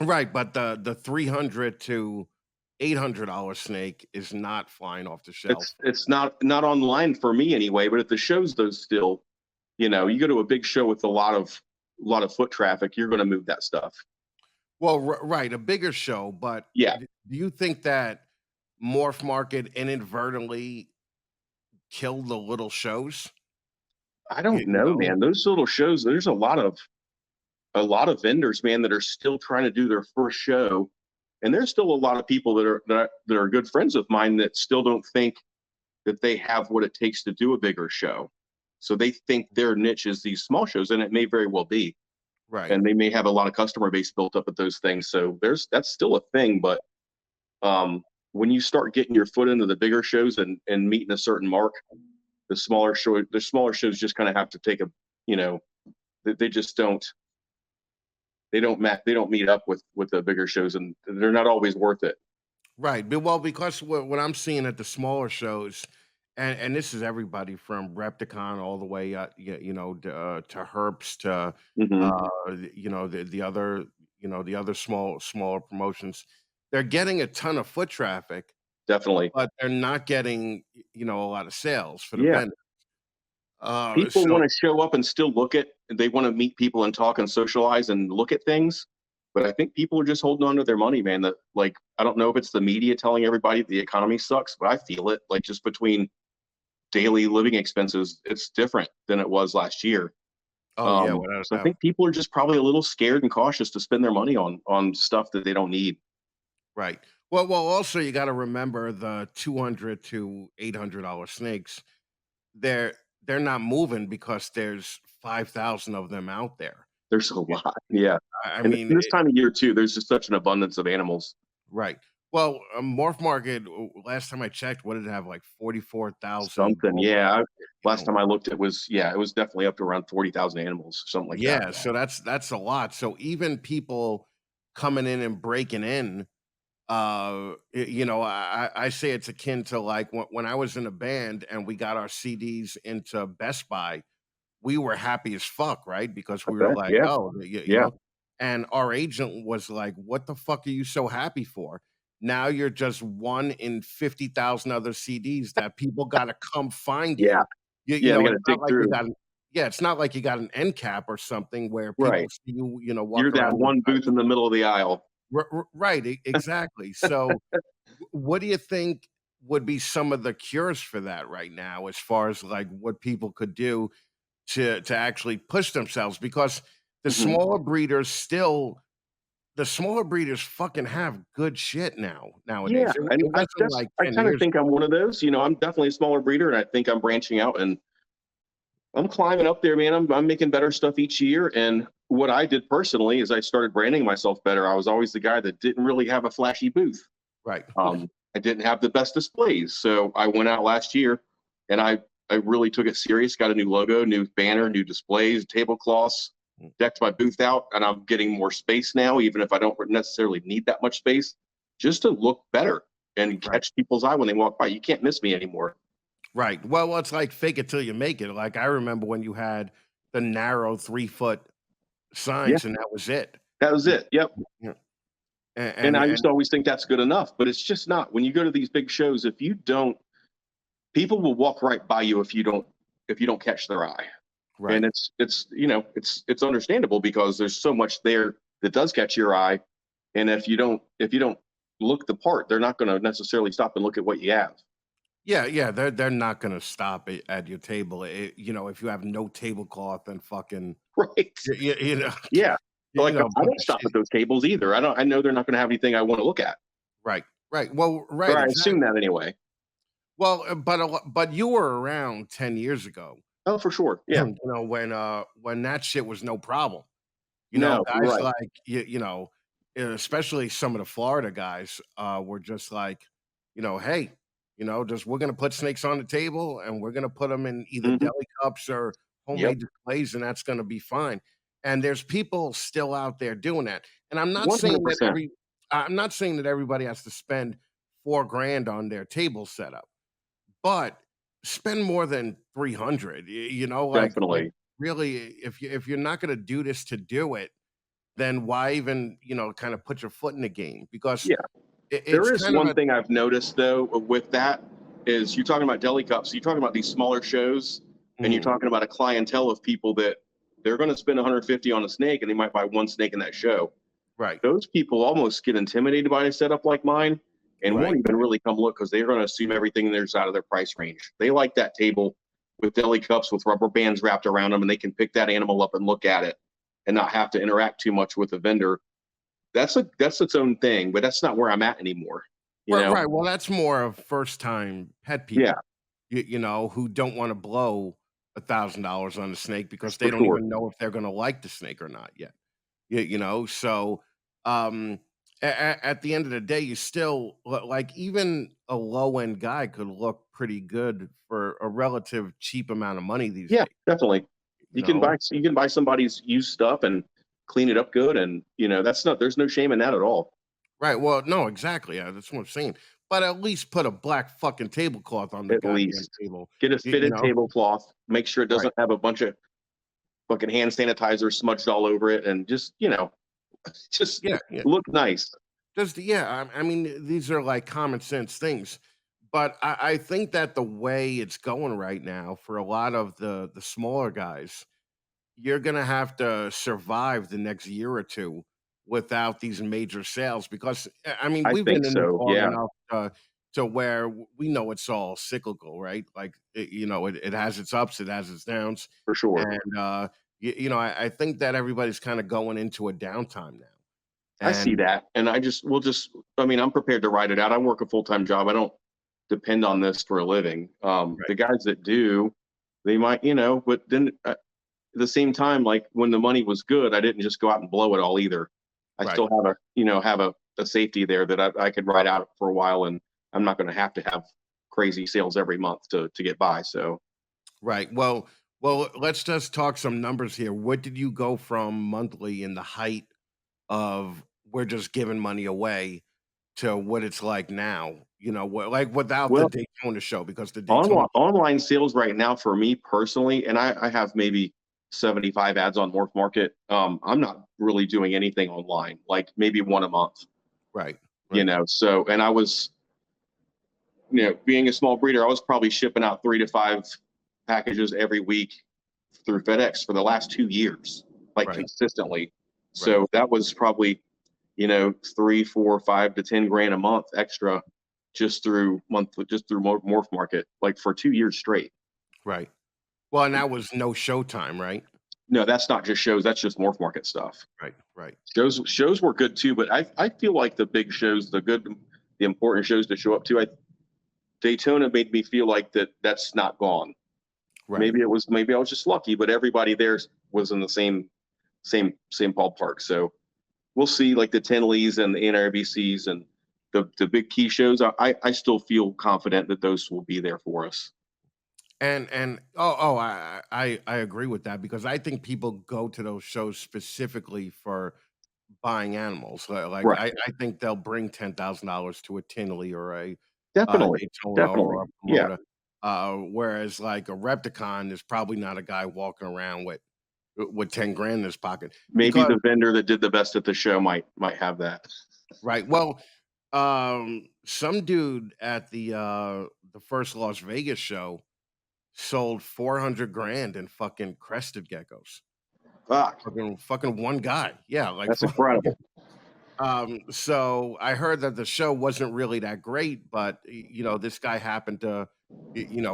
[SPEAKER 1] Right, but the $300 to $800 snake is not flying off the shelf.
[SPEAKER 5] It's not online for me anyway. But at the shows, those still, you go to a big show with a lot of lot of foot traffic, you're going to move that stuff.
[SPEAKER 1] Well, right, a bigger show, but
[SPEAKER 5] Yeah.
[SPEAKER 1] do you think that Morph Market inadvertently killed the little shows?
[SPEAKER 5] I don't
[SPEAKER 1] You
[SPEAKER 5] know,
[SPEAKER 1] know?
[SPEAKER 5] man. Those little shows, there's a lot of vendors, man, that are still trying to do their first show. And there's still a lot of people that are good friends of mine that still don't think that they have what it takes to do a bigger show. So they think their niche is these small shows, and it may very well be.
[SPEAKER 1] Right.
[SPEAKER 5] And they may have a lot of customer base built up at those things. So that's still a thing. But when you start getting your foot into the bigger shows and meeting a certain mark, the smaller shows just kind of have to take a, they just don't. They don't meet up with the bigger shows, and they're not always worth it.
[SPEAKER 1] Right. Well, because what I'm seeing at the smaller shows, and this is everybody from Repticon all the way, to Herps to, the other smaller promotions. They're getting a ton of foot traffic,
[SPEAKER 5] Definitely.
[SPEAKER 1] but they're not getting, a lot of sales for the
[SPEAKER 5] Yeah.
[SPEAKER 1] vendor.
[SPEAKER 5] People want to show up and still they want to meet people and talk and socialize and look at things. But I think people are just holding on to their money, man. That, like, I don't know if it's the media telling everybody the economy sucks, but I feel it. Like, just between daily living expenses, it's different than it was last year.
[SPEAKER 1] Oh yeah, without a
[SPEAKER 5] So I
[SPEAKER 1] doubt.
[SPEAKER 5] think people are just probably a little scared and cautious to spend their money on stuff that they don't need.
[SPEAKER 1] Right. Well, also you got to remember the $200 to $800 snakes. They're not moving because there's 5,000 of them out there.
[SPEAKER 5] There's a lot. Yeah.
[SPEAKER 1] I
[SPEAKER 5] And
[SPEAKER 1] mean,
[SPEAKER 5] this time of year too, there's just such an abundance of animals.
[SPEAKER 1] right. Well, Morph Market, last time I checked, what did it have? Like 44,000.
[SPEAKER 5] Something. Yeah. Last time I looked, it was definitely up to around 40,000 animals, something like that.
[SPEAKER 1] Yeah, so that's a lot. So even people coming in and breaking in, I say it's akin to like when I was in a band and we got our CDs into Best Buy, we were happy as fuck, right? Because we were
[SPEAKER 5] Okay,
[SPEAKER 1] like,
[SPEAKER 5] yeah.
[SPEAKER 1] oh, you know, and our agent was like, what the fuck are you so happy for? Now you're just one in 50,000 other CDs that people got to come find you.
[SPEAKER 5] Yeah.
[SPEAKER 1] You
[SPEAKER 5] Yeah, they
[SPEAKER 1] know,
[SPEAKER 5] gotta
[SPEAKER 1] it's not
[SPEAKER 5] dig
[SPEAKER 1] like you
[SPEAKER 5] through.
[SPEAKER 1] got it's not like you got an end cap or something where people
[SPEAKER 5] Right.
[SPEAKER 1] see you, walk
[SPEAKER 5] You're that
[SPEAKER 1] around
[SPEAKER 5] one booth in the middle of the aisle.
[SPEAKER 1] Right, exactly. So, what do you think would be some of the cures for that right now, as far as like what people could do to actually push themselves? Because the
[SPEAKER 5] Mhm.
[SPEAKER 1] smaller breeders fucking have good shit nowadays.
[SPEAKER 5] Yeah,
[SPEAKER 1] It
[SPEAKER 5] and I
[SPEAKER 1] wasn't like
[SPEAKER 5] I
[SPEAKER 1] 10
[SPEAKER 5] kind of
[SPEAKER 1] years
[SPEAKER 5] think I'm one of those. I'm definitely a smaller breeder, and I think I'm branching out and I'm climbing up there, man. I'm making better stuff each year. And what I did personally is I started branding myself better. I was always the guy that didn't really have a flashy booth.
[SPEAKER 1] right.
[SPEAKER 5] I didn't have the best displays. So I went out last year and I really took it serious, got a new logo, new banner, new displays, tablecloths, decked my booth out, and I'm getting more space now, even if I don't necessarily need that much space, just to look better and catch people's eye when they walk by. You can't miss me anymore.
[SPEAKER 1] Right. Well, it's like fake it till you make it. Like I remember when you had the narrow 3-foot signs, and that was it.
[SPEAKER 5] That was it. Yep.
[SPEAKER 1] Yeah.
[SPEAKER 5] And I used to always think that's good enough, but it's just not. When you go to these big shows, if you don't, people will walk right by you if you don't catch their eye.
[SPEAKER 1] Right.
[SPEAKER 5] And it's understandable because there's so much there that does catch your eye, and if you don't look the part, they're not going to necessarily stop and look at what you have.
[SPEAKER 1] Yeah, they're not gonna stop it at your table. If you have no tablecloth and fucking
[SPEAKER 5] Right. Yeah. Like, I don't stop at those tables either. I know they're not going to have anything I want to look at.
[SPEAKER 1] Right. Well, right.
[SPEAKER 5] Or I
[SPEAKER 1] Exactly.
[SPEAKER 5] assume that anyway.
[SPEAKER 1] Well, but you were around 10 years ago.
[SPEAKER 5] Oh, for sure. Yeah.
[SPEAKER 1] When that shit was no problem.
[SPEAKER 5] No,
[SPEAKER 1] Guys
[SPEAKER 5] right.
[SPEAKER 1] like especially some of the Florida guys were just like, hey, we're gonna put snakes on the table and we're gonna put them in either deli cups or homemade displays, and that's gonna be fine. And there's people still out there doing that. And I'm not saying that
[SPEAKER 5] 100%.
[SPEAKER 1] everybody has to spend $4,000 on their table setup, but spend more than 300.
[SPEAKER 5] Definitely.
[SPEAKER 1] Really, if you're not gonna do this to do it, then why even kind of put your foot in the game? Because
[SPEAKER 5] There is one thing I've noticed though with that is you're talking about deli cups, you're talking about these smaller shows, and you're talking about a clientele of people that they're going to spend 150 on a snake, and they might buy one snake in that show.
[SPEAKER 1] Right.
[SPEAKER 5] Those people almost get intimidated by a setup like mine and
[SPEAKER 1] Right.
[SPEAKER 5] won't even really come look because they're going to assume everything there's out of their price range. They like that table with deli cups with rubber bands wrapped around them, and they can pick that animal up and look at it and not have to interact too much with the vendor. That's its own thing, but that's not where I'm at anymore. You know?
[SPEAKER 1] Right. Well, that's more of first time pet people.
[SPEAKER 5] Yeah.
[SPEAKER 1] You know, who don't want to blow $1,000 on the snake because they
[SPEAKER 5] For
[SPEAKER 1] don't
[SPEAKER 5] sure.
[SPEAKER 1] even know if they're going to like the snake or not yet. You know, so at the end of the day, you still like even a low end guy could look pretty good for a relative cheap amount of money these
[SPEAKER 5] Yeah,
[SPEAKER 1] days.
[SPEAKER 5] definitely.
[SPEAKER 1] You
[SPEAKER 5] You
[SPEAKER 1] know?
[SPEAKER 5] can buy somebody's used stuff and clean it up good, and there's no shame in that at all.
[SPEAKER 1] Right. Well, no, exactly. That's what I'm saying. But at least put a black fucking tablecloth on the
[SPEAKER 5] At
[SPEAKER 1] goddamn
[SPEAKER 5] least
[SPEAKER 1] table.
[SPEAKER 5] get a
[SPEAKER 1] You
[SPEAKER 5] fitted
[SPEAKER 1] know?
[SPEAKER 5] tablecloth. Make sure it
[SPEAKER 1] Right.
[SPEAKER 5] doesn't have a bunch of fucking hand sanitizer smudged all over it, and just just
[SPEAKER 1] Yeah.
[SPEAKER 5] look nice.
[SPEAKER 1] Just I mean, these are like common sense things, but I think that the way it's going right now for a lot of the smaller guys, you're gonna have to survive the next year or two without these major sales because I mean
[SPEAKER 5] I
[SPEAKER 1] we've
[SPEAKER 5] think
[SPEAKER 1] been in this
[SPEAKER 5] so.
[SPEAKER 1] long
[SPEAKER 5] Yeah,
[SPEAKER 1] enough to where we know it's all cyclical, right? Like it has its ups, it has its downs,
[SPEAKER 5] for sure.
[SPEAKER 1] and I think that everybody's kind of going into a downtime now,
[SPEAKER 5] I see
[SPEAKER 1] and
[SPEAKER 5] that, and I mean, I'm prepared to ride it out. I work a full-time job. I don't depend on this for a living. The guys that do, they might, but then at the same time, like when the money was good, I didn't just go out and blow it all either. I
[SPEAKER 1] right.
[SPEAKER 5] still have a safety there that I could ride out for a while, and I'm not going to have crazy sales every month to get by. So
[SPEAKER 1] Right. Let's just talk some numbers here. What did you go from monthly in the height of we're just giving money away to what it's like now? Like without the
[SPEAKER 5] well,
[SPEAKER 1] Daytona show because the Daytona.
[SPEAKER 5] online sales right now for me personally, and I have maybe 75 ads on Morph Market. I'm not really doing anything online, like maybe one a month.
[SPEAKER 1] Right.
[SPEAKER 5] So, and I was, being a small breeder, I was probably shipping out 3 to 5 packages every week through FedEx for the last 2 years, like
[SPEAKER 1] Right.
[SPEAKER 5] consistently. So that was probably, 3, 4, 5 to 10 grand a month extra just through Morph Market, like for 2 years straight.
[SPEAKER 1] Right. Well, and that was no showtime, right?
[SPEAKER 5] No, that's not just shows. That's just Morph Market stuff.
[SPEAKER 1] Right.
[SPEAKER 5] Shows were good too, but I feel like the big shows, the important shows to show up to, Daytona made me feel like that's not gone.
[SPEAKER 1] Right.
[SPEAKER 5] Maybe I was just lucky, but everybody there was in the same ballpark. So we'll see, like the Tenleys and the NRBCs and the big key shows. I still feel confident that those will be there for us.
[SPEAKER 1] And I agree with that because I think people go to those shows specifically for buying animals. Like
[SPEAKER 5] Right.
[SPEAKER 1] I think they'll bring $10,000 to a Tinley or a
[SPEAKER 5] Definitely.
[SPEAKER 1] Daytona or a
[SPEAKER 5] Yeah.
[SPEAKER 1] promoter. Whereas like a Repticon is probably not a guy walking around with 10 grand in his pocket.
[SPEAKER 5] Maybe
[SPEAKER 1] Because
[SPEAKER 5] the vendor that did the best at the show might have that.
[SPEAKER 1] right. Well, some dude at the first Las Vegas show sold 400 grand in fucking crested geckos.
[SPEAKER 5] Fuck,
[SPEAKER 1] Fucking one guy. Yeah, like
[SPEAKER 5] that's incredible.
[SPEAKER 1] So I heard that the show wasn't really that great, but this guy happened to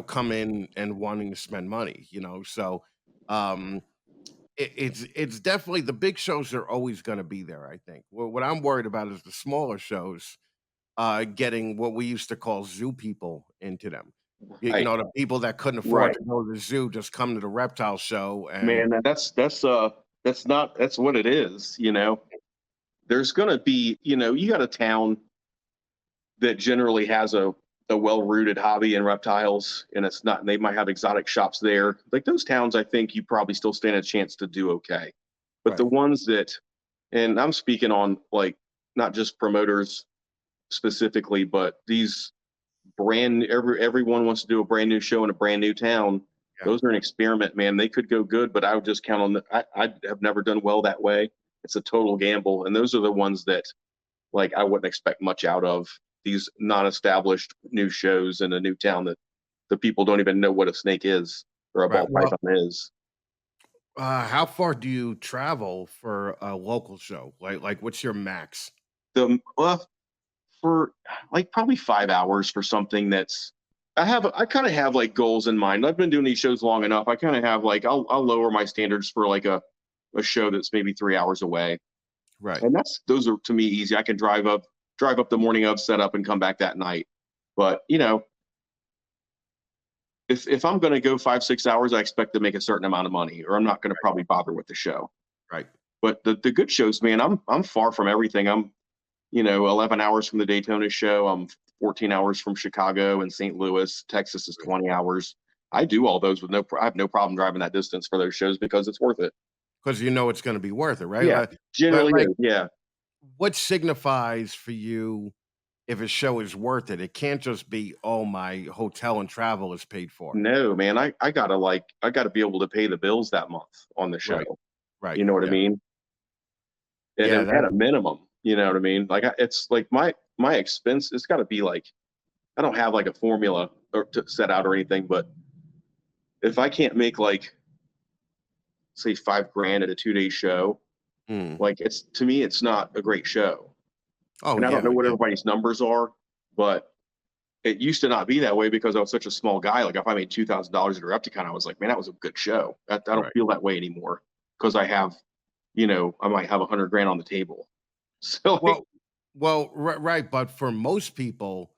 [SPEAKER 1] come in and wanting to spend money, so it's definitely the big shows are always going to be there. I think what I'm worried about is the smaller shows getting what we used to call zoo people into them.
[SPEAKER 5] Right.
[SPEAKER 1] The people that couldn't afford
[SPEAKER 5] Right.
[SPEAKER 1] to go to the zoo just come to the reptile show and
[SPEAKER 5] Man, that's what it is. There's gonna be, you got a town that generally has a well-rooted hobby in reptiles, and they might have exotic shops there. Like those towns, I think you probably still stand a chance to do okay. But the
[SPEAKER 1] Right.
[SPEAKER 5] ones that, and I'm speaking on like not just promoters specifically, but these everyone wants to do a brand new show in a brand new town.
[SPEAKER 1] Yeah.
[SPEAKER 5] Those are an experiment, man. They could go good, but I would just count on I have never done well that way. It's a total gamble, and those are the ones that like I wouldn't expect much out of. These non-established new shows in a new town that the people don't even know what a snake is or a
[SPEAKER 1] Right.
[SPEAKER 5] ball python is.
[SPEAKER 1] How far do you travel for a local show? Like what's your max?
[SPEAKER 5] Well, for like probably 5 hours for something that's I kind of have like goals in mind. I've been doing these shows long enough. I kind of have like I'll lower my standards for like a show that's maybe 3 hours away.
[SPEAKER 1] Right.
[SPEAKER 5] And those are to me easy. I can drive up the morning of, set up and come back that night. But if I'm going to go 5 6 hours, I expect to make a certain amount of money, or I'm not going to probably bother with the show.
[SPEAKER 1] Right.
[SPEAKER 5] But the good shows, man, I'm far from everything. I'm 11 hours from the Daytona show. I'm 14 hours from Chicago and St. Louis. Texas is 20 hours. I do all those with I have no problem driving that distance for those shows because it's worth it.
[SPEAKER 1] Because you know it's going to be worth it, right?
[SPEAKER 5] Yeah, generally,
[SPEAKER 1] like,
[SPEAKER 5] yeah.
[SPEAKER 1] what signifies for you if a show is worth it? It can't just be, oh, my hotel and travel is paid for.
[SPEAKER 5] No, man, I gotta be able to pay the bills that month on the show.
[SPEAKER 1] Right. Right.
[SPEAKER 5] You know what I mean? And
[SPEAKER 1] Yeah,
[SPEAKER 5] at a minimum, you know what I mean? Like it's like my expense, it's got to be like I don't have like a formula or to set out or anything, but if I can't make like say $5,000 at a 2-day show, like it's to me it's not a great show.
[SPEAKER 1] Oh,
[SPEAKER 5] And I don't know what
[SPEAKER 1] yeah.
[SPEAKER 5] everybody's numbers are, but it used to not be that way because I was such a small guy. Like if I made $2,000 at a Repticon, I was like, man, that was a good show. I don't
[SPEAKER 1] Right.
[SPEAKER 5] feel that way anymore because I have, I might have $100,000 on the table. So
[SPEAKER 1] Right. But for most people,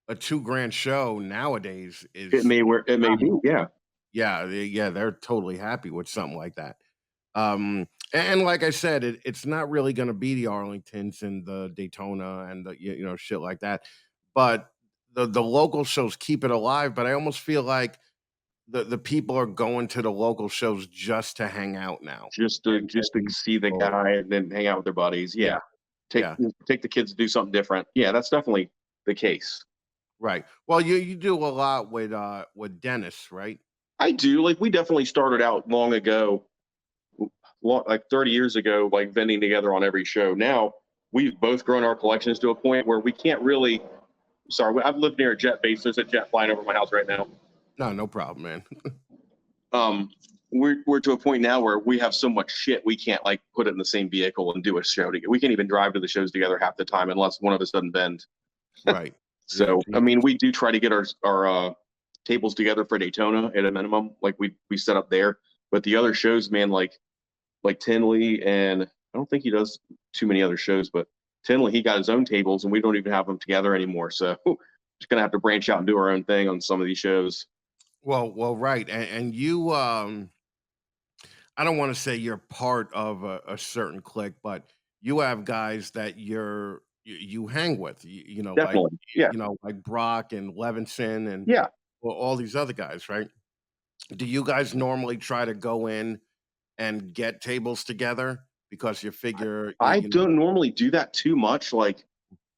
[SPEAKER 1] a 2 grand show nowadays
[SPEAKER 5] it
[SPEAKER 1] is
[SPEAKER 5] may be, yeah.
[SPEAKER 1] yeah, they're totally happy with something like that. And like I said, it's not really going to be the Arlingtons and the Daytona and the shit like that. But the local shows keep it alive. But I almost feel like the people are going to the local shows just to hang out now.
[SPEAKER 5] Just to see the guy and then hang out with their buddies. Yeah. Take
[SPEAKER 1] Yeah.
[SPEAKER 5] take the kids to do something different. Yeah, that's definitely the case.
[SPEAKER 1] Right. Well, you do a lot with Dennis, right?
[SPEAKER 5] I do. Like we definitely started out long ago, like 30 years ago, like vending together on every show. Now we've both grown our collections to a point where we can't really. Sorry, I've lived near a jet base. There's a jet flying over my house right now.
[SPEAKER 1] No problem, man.
[SPEAKER 5] We're to a point now where we have so much shit we can't like put it in the same vehicle and do a show together. We can't even drive to the shows together half the time unless one of us doesn't bend.
[SPEAKER 1] Right.
[SPEAKER 5] So I mean, we do try to get our tables together for Daytona at a minimum. Like we set up there, but the other shows, man, like Tinley, and I don't think he does too many other shows, but Tinley, he got his own tables and we don't even have them together anymore. So just gonna have to branch out and do our own thing on some of these shows.
[SPEAKER 1] Well, right, and you, I don't want to say you're part of a certain clique, but you have guys that you hang with,
[SPEAKER 5] Definitely, yeah,
[SPEAKER 1] like Brock and Levinson and
[SPEAKER 5] yeah.
[SPEAKER 1] all these other guys, right? Do you guys normally try to go in and get tables together because you figure,
[SPEAKER 5] I don't normally do that too much. Like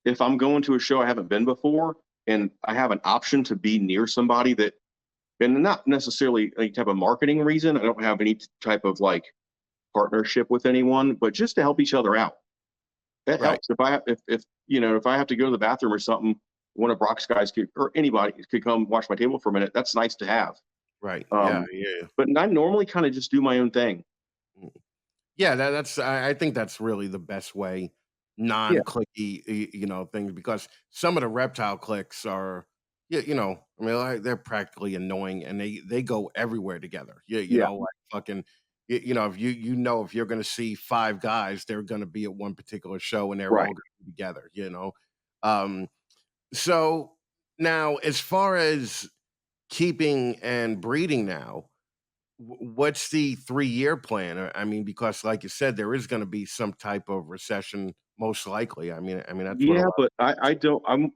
[SPEAKER 5] if I'm going to a show I haven't been before and I have an option to be near somebody that, and not necessarily any type of marketing reason, I don't have any type of like partnership with anyone, but just to help each other out. That
[SPEAKER 1] Right.
[SPEAKER 5] helps. If I have to go to the bathroom or something, one of Brock's guys or anybody could come watch my table for a minute. That's nice to have.
[SPEAKER 1] Right.
[SPEAKER 5] Um,
[SPEAKER 1] Yeah.
[SPEAKER 5] But I normally kind of just do my own thing.
[SPEAKER 1] Yeah, that's I think that's really the best way,
[SPEAKER 5] Yeah.
[SPEAKER 1] non-clicky, things because some of the reptile clicks are, I mean, like, they're practically annoying and they go everywhere together.
[SPEAKER 5] Yeah.
[SPEAKER 1] Like fucking, if if you're going to see 5 guys, they're going to be at one particular show and they're all
[SPEAKER 5] Right.
[SPEAKER 1] going to be together. Um, so now, as far as keeping and breeding now. What's the 3-year plan? I mean, because like you said, there is going to be some type of recession, most likely. I mean that's what a
[SPEAKER 5] Yeah,
[SPEAKER 1] lot.
[SPEAKER 5] but I don't.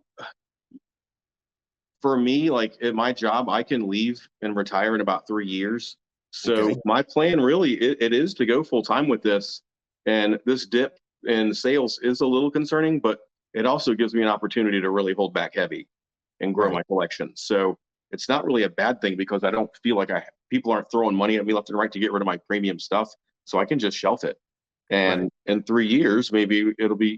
[SPEAKER 5] For me, like at my job, I can leave and retire in about 3 years. So
[SPEAKER 1] Okay.
[SPEAKER 5] my plan really it is to go full time with this. And this dip in sales is a little concerning, but it also gives me an opportunity to really hold back heavy and grow
[SPEAKER 1] Right.
[SPEAKER 5] my collection. So it's not really a bad thing because I don't feel like people aren't throwing money at me left and right to get rid of my premium stuff. So I can just shelf it.
[SPEAKER 1] Right.
[SPEAKER 5] And in 3 years, maybe it'll be,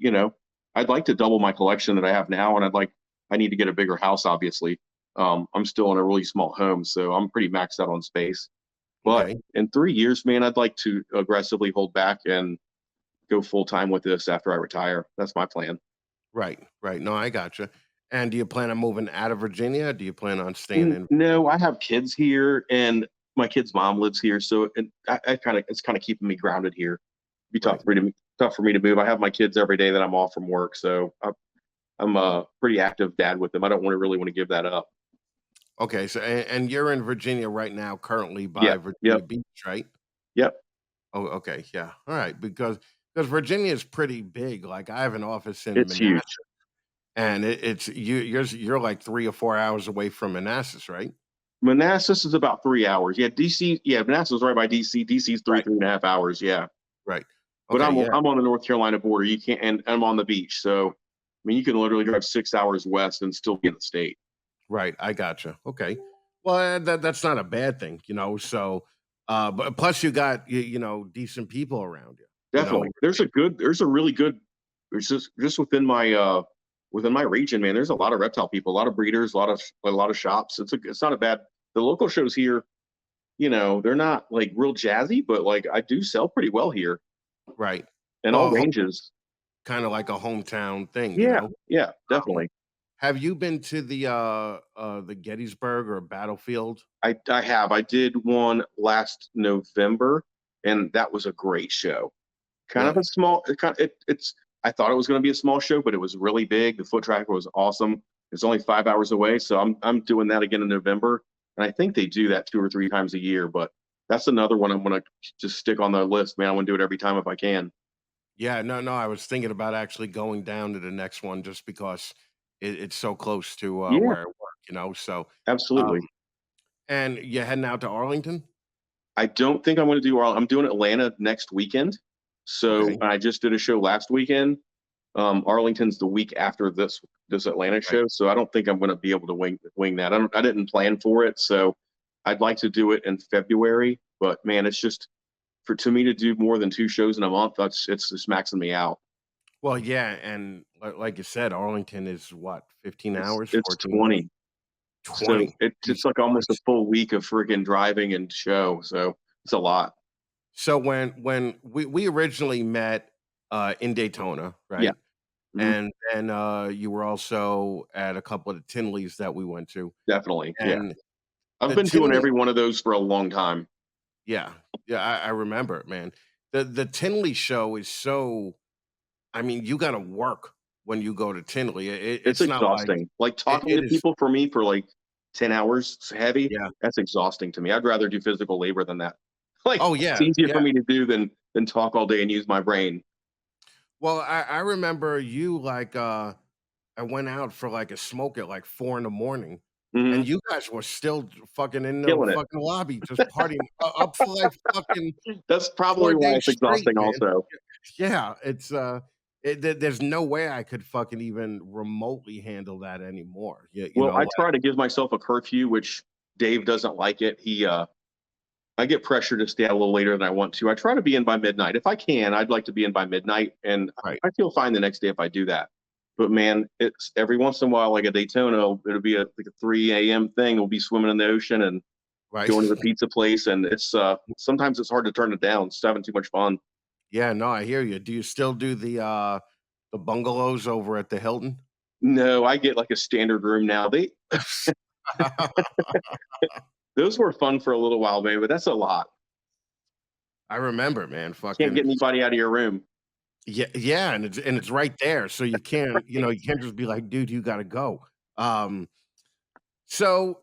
[SPEAKER 5] I'd like to double my collection that I have now. And I need to get a bigger house, obviously. I'm still in a really small home, so I'm pretty maxed out on space. But
[SPEAKER 1] Okay.
[SPEAKER 5] in 3 years, man, I'd like to aggressively hold back and go full time with this after I retire. That's my plan.
[SPEAKER 1] Right. Right. No, I gotcha. And do you plan on moving out of Virginia? Or do you plan on staying in?
[SPEAKER 5] No, I have kids here, and my kid's mom lives here, so it's kind of keeping me grounded here. It'd be
[SPEAKER 1] Right.
[SPEAKER 5] tough for me to move. I have my kids every day that I'm off from work, so I'm a pretty active dad with them. I don't really want to give that up.
[SPEAKER 1] Okay. So, and you're in Virginia right now, currently by
[SPEAKER 5] Yeah.
[SPEAKER 1] Virginia
[SPEAKER 5] Yep.
[SPEAKER 1] Beach, right?
[SPEAKER 5] Yep.
[SPEAKER 1] Oh, okay. Yeah. All right. Because Virginia is pretty big. Like I have an office in
[SPEAKER 5] It's huge.
[SPEAKER 1] Manassas, and it's you're like 3 or 4 hours away from Manassas, right?
[SPEAKER 5] Manassas is about 3 hours. Yeah, DC. Yeah, Manassas is right by DC. DC's
[SPEAKER 1] Right.
[SPEAKER 5] 3.5 hours. Yeah,
[SPEAKER 1] Right.
[SPEAKER 5] but
[SPEAKER 1] Okay. Yeah.
[SPEAKER 5] I'm on the North Carolina border. You can't, and I'm on the beach. So, I mean, you can literally drive 6 hours west and still be in the state.
[SPEAKER 1] Right. I gotcha. Okay. Well, that's not a bad thing, So, but plus you got decent people around you. You know.
[SPEAKER 5] Definitely. There's a really good, there's just within my region, man, there's a lot of reptile people, a lot of breeders, a lot of shops. It's not a bad, the local shows here, they're not like real jazzy, but like I do sell pretty well here
[SPEAKER 1] Right.
[SPEAKER 5] in all
[SPEAKER 1] Well,
[SPEAKER 5] ranges.
[SPEAKER 1] kind of like a hometown thing,
[SPEAKER 5] Yeah, yeah,
[SPEAKER 1] Um,
[SPEAKER 5] definitely.
[SPEAKER 1] have you been to the Gettysburg or Battlefield?
[SPEAKER 5] I have. I did one last November, and that was a great show. Kind of
[SPEAKER 1] Really?
[SPEAKER 5] a small, it's, I thought it was going to be a small show, but it was really big. The foot traffic was awesome. It's only 5 hours away. So I'm doing that again in November. And I think they do that 2 or 3 times a year, but that's another one I'm going to just stick on the list, man. I want to do it every time if I can.
[SPEAKER 1] Yeah, no. I was thinking about actually going down to the next one just because it's so close to
[SPEAKER 5] Yeah,
[SPEAKER 1] where I work. So, um,
[SPEAKER 5] absolutely.
[SPEAKER 1] and you're heading out to Arlington?
[SPEAKER 5] I don't think I'm going to do I'm doing Atlanta next weekend. So
[SPEAKER 1] Okay,
[SPEAKER 5] I just did a show last weekend. Arlington's the week after this Atlanta
[SPEAKER 1] right.
[SPEAKER 5] show, so I don't think I'm going to be able to wing that. I didn't plan for it, so I'd like to do it in February. But man, it's just to me to do more than 2 shows in a month. It's just maxing me out.
[SPEAKER 1] Well, yeah, and like you said, Arlington is what, 15 hours,
[SPEAKER 5] It's
[SPEAKER 1] 14 hours?
[SPEAKER 5] 20, so
[SPEAKER 1] 20.
[SPEAKER 5] it's
[SPEAKER 1] Jesus
[SPEAKER 5] like almost a
[SPEAKER 1] Christ.
[SPEAKER 5] full week of freaking driving and show. So it's a lot.
[SPEAKER 1] So when we originally met in Daytona,
[SPEAKER 5] Yeah.
[SPEAKER 1] right?
[SPEAKER 5] Mhm.
[SPEAKER 1] And then you were also at a couple of the Tinleys that we went to.
[SPEAKER 5] Definitely. Yeah.
[SPEAKER 1] And
[SPEAKER 5] I've
[SPEAKER 1] the
[SPEAKER 5] been doing
[SPEAKER 1] Tinley,
[SPEAKER 5] every one of those for a long time.
[SPEAKER 1] yeah, yeah, I remember it, man. The Tinley show is so, I mean, you gotta work when you go to Tinley.
[SPEAKER 5] It's
[SPEAKER 1] It's not like
[SPEAKER 5] exhausting. Like talking
[SPEAKER 1] it
[SPEAKER 5] to
[SPEAKER 1] is,
[SPEAKER 5] people for me for like 10 hours heavy,
[SPEAKER 1] yeah.
[SPEAKER 5] that's exhausting to me. I'd rather do physical labor than that. Like
[SPEAKER 1] Oh
[SPEAKER 5] it's
[SPEAKER 1] yeah,
[SPEAKER 5] easier for
[SPEAKER 1] yeah.
[SPEAKER 5] me to do than talk all day and use my brain.
[SPEAKER 1] Well, I remember you like I went out for like a smoke at like 4 in the morning,
[SPEAKER 5] Hmm.
[SPEAKER 1] and you guys were still fucking in the
[SPEAKER 5] Killing it.
[SPEAKER 1] fucking lobby just partying up for like fucking
[SPEAKER 5] That's probably
[SPEAKER 1] 4
[SPEAKER 5] why
[SPEAKER 1] days
[SPEAKER 5] it's
[SPEAKER 1] straight,
[SPEAKER 5] exhausting
[SPEAKER 1] man.
[SPEAKER 5] also.
[SPEAKER 1] Yeah, it's there's no way I could fucking even remotely handle that anymore.
[SPEAKER 5] Well, I
[SPEAKER 1] Like
[SPEAKER 5] try to give myself a curfew, which Dave doesn't like it. I get pressure to stay out a little later than I want to. I try to be in by midnight. If I can, I'd like to be in by midnight, and
[SPEAKER 1] right,
[SPEAKER 5] I feel fine the next day if I do that. But man, it's every once in a while, like a Daytona, it'll be like a 3 a.m. thing. We'll be swimming in the ocean and
[SPEAKER 1] right.
[SPEAKER 5] going to the pizza place, and it's sometimes it's hard to turn it down. It's having too much fun.
[SPEAKER 1] Yeah, no, I hear you. Do you still do the bungalows over at the Hilton?
[SPEAKER 5] No, I get like a standard room now. Those were fun for a little while, man, but that's a lot.
[SPEAKER 1] I remember, man,
[SPEAKER 5] Can't
[SPEAKER 1] fucking
[SPEAKER 5] get anybody out of your room.
[SPEAKER 1] yeah, yeah, and it's right there, so you can't, you can't just be like, "Dude, you gotta go." Um, so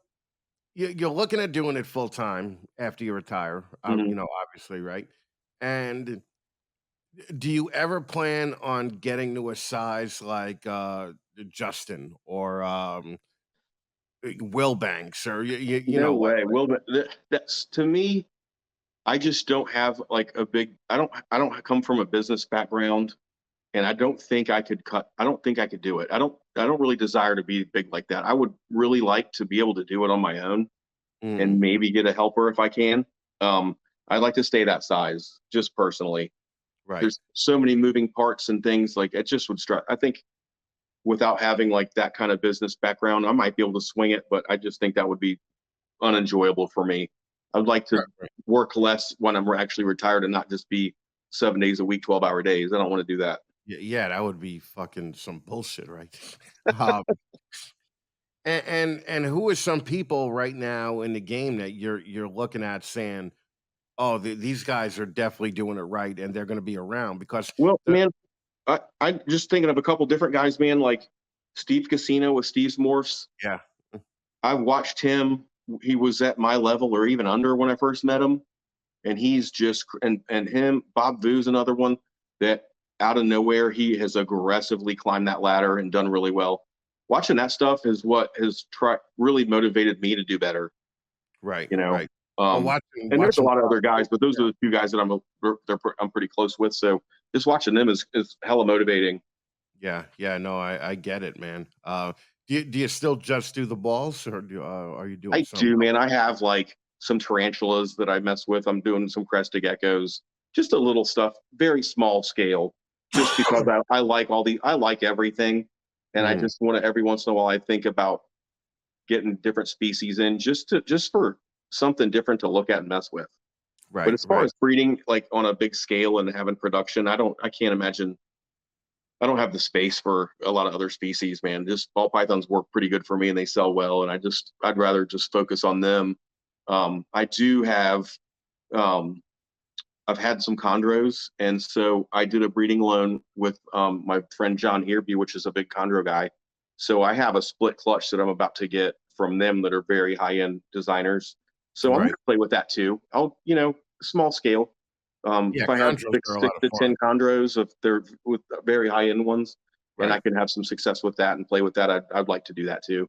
[SPEAKER 1] you're looking at doing it full time after you retire,
[SPEAKER 5] Mhm.
[SPEAKER 1] obviously, right? And do you ever plan on getting to a size like Justin or Will Banks or
[SPEAKER 5] No
[SPEAKER 1] like
[SPEAKER 5] way. Well, that's to me. I just don't have like a big. I don't come from a business background, and I don't think I could cut. I don't think I could do it. I don't really desire to be big like that. I would really like to be able to do it on my own
[SPEAKER 1] mm,
[SPEAKER 5] and maybe get a helper if I can. Um, I'd like to stay that size, just personally.
[SPEAKER 1] right?
[SPEAKER 5] There's so many moving parts and things like it just would stress. I think without having like that kind of business background, I might be able to swing it, but I just think that would be unenjoyable for me. I'd like to work less when I'm actually retired and not just be 7 days a week, 12-hour days. I don't want to do that.
[SPEAKER 1] Yeah, that would be fucking some bullshit, right? Um, and who are some people right now in the game that you're looking at saying, "Oh, these guys are definitely doing it right, and they're going to be around," because
[SPEAKER 5] Well,
[SPEAKER 1] the
[SPEAKER 5] man, I'm just thinking of a couple different guys, man, like Steve Casino with Steve's Morphs.
[SPEAKER 1] yeah,
[SPEAKER 5] I watched him. He was at my level or even under when I first met him. And he's just, and him, Bob Vu's another one that out of nowhere, he has aggressively climbed that ladder and done really well. Watching that stuff is what has really motivated me to do better,
[SPEAKER 1] right,
[SPEAKER 5] you know?
[SPEAKER 1] right. Well,
[SPEAKER 5] And there's a
[SPEAKER 1] watching
[SPEAKER 5] lot of
[SPEAKER 1] Bob
[SPEAKER 5] other guys, but those are the two guys that I'm pretty close with. So just watching them is hella motivating.
[SPEAKER 1] Yeah, no, I get it, man. Do you still just do the balls, or are you doing
[SPEAKER 5] I
[SPEAKER 1] something
[SPEAKER 5] do,
[SPEAKER 1] else?
[SPEAKER 5] man. I have like some tarantulas that I mess with. I'm doing some crested geckos, just a little stuff, very small scale, just because I like I like everything. And I
[SPEAKER 1] Mhm.
[SPEAKER 5] just want to, every once in a while, I think about getting different species in just for something different to look at and mess with. But
[SPEAKER 1] Right,
[SPEAKER 5] as far
[SPEAKER 1] right,
[SPEAKER 5] as breeding, like on a big scale and having production, I can't imagine. I don't have the space for a lot of other species, man. Just ball pythons work pretty good for me and they sell well. And I'd rather just focus on them. I do have, um, I've had some chondros. And so I did a breeding loan with my friend John Herby, which is a big chondro guy. So I have a split clutch that I'm about to get from them that are very high end designers. So I'm going
[SPEAKER 1] right.
[SPEAKER 5] to play with that too. Small scale.
[SPEAKER 1] Yeah,
[SPEAKER 5] If I have
[SPEAKER 1] chondros
[SPEAKER 5] six,
[SPEAKER 1] are a lot
[SPEAKER 5] six
[SPEAKER 1] of
[SPEAKER 5] to
[SPEAKER 1] fun.
[SPEAKER 5] 10 chondros, if they're with very high end ones, and I
[SPEAKER 1] Right.
[SPEAKER 5] can have some success with that and play with that, I'd like to do that too.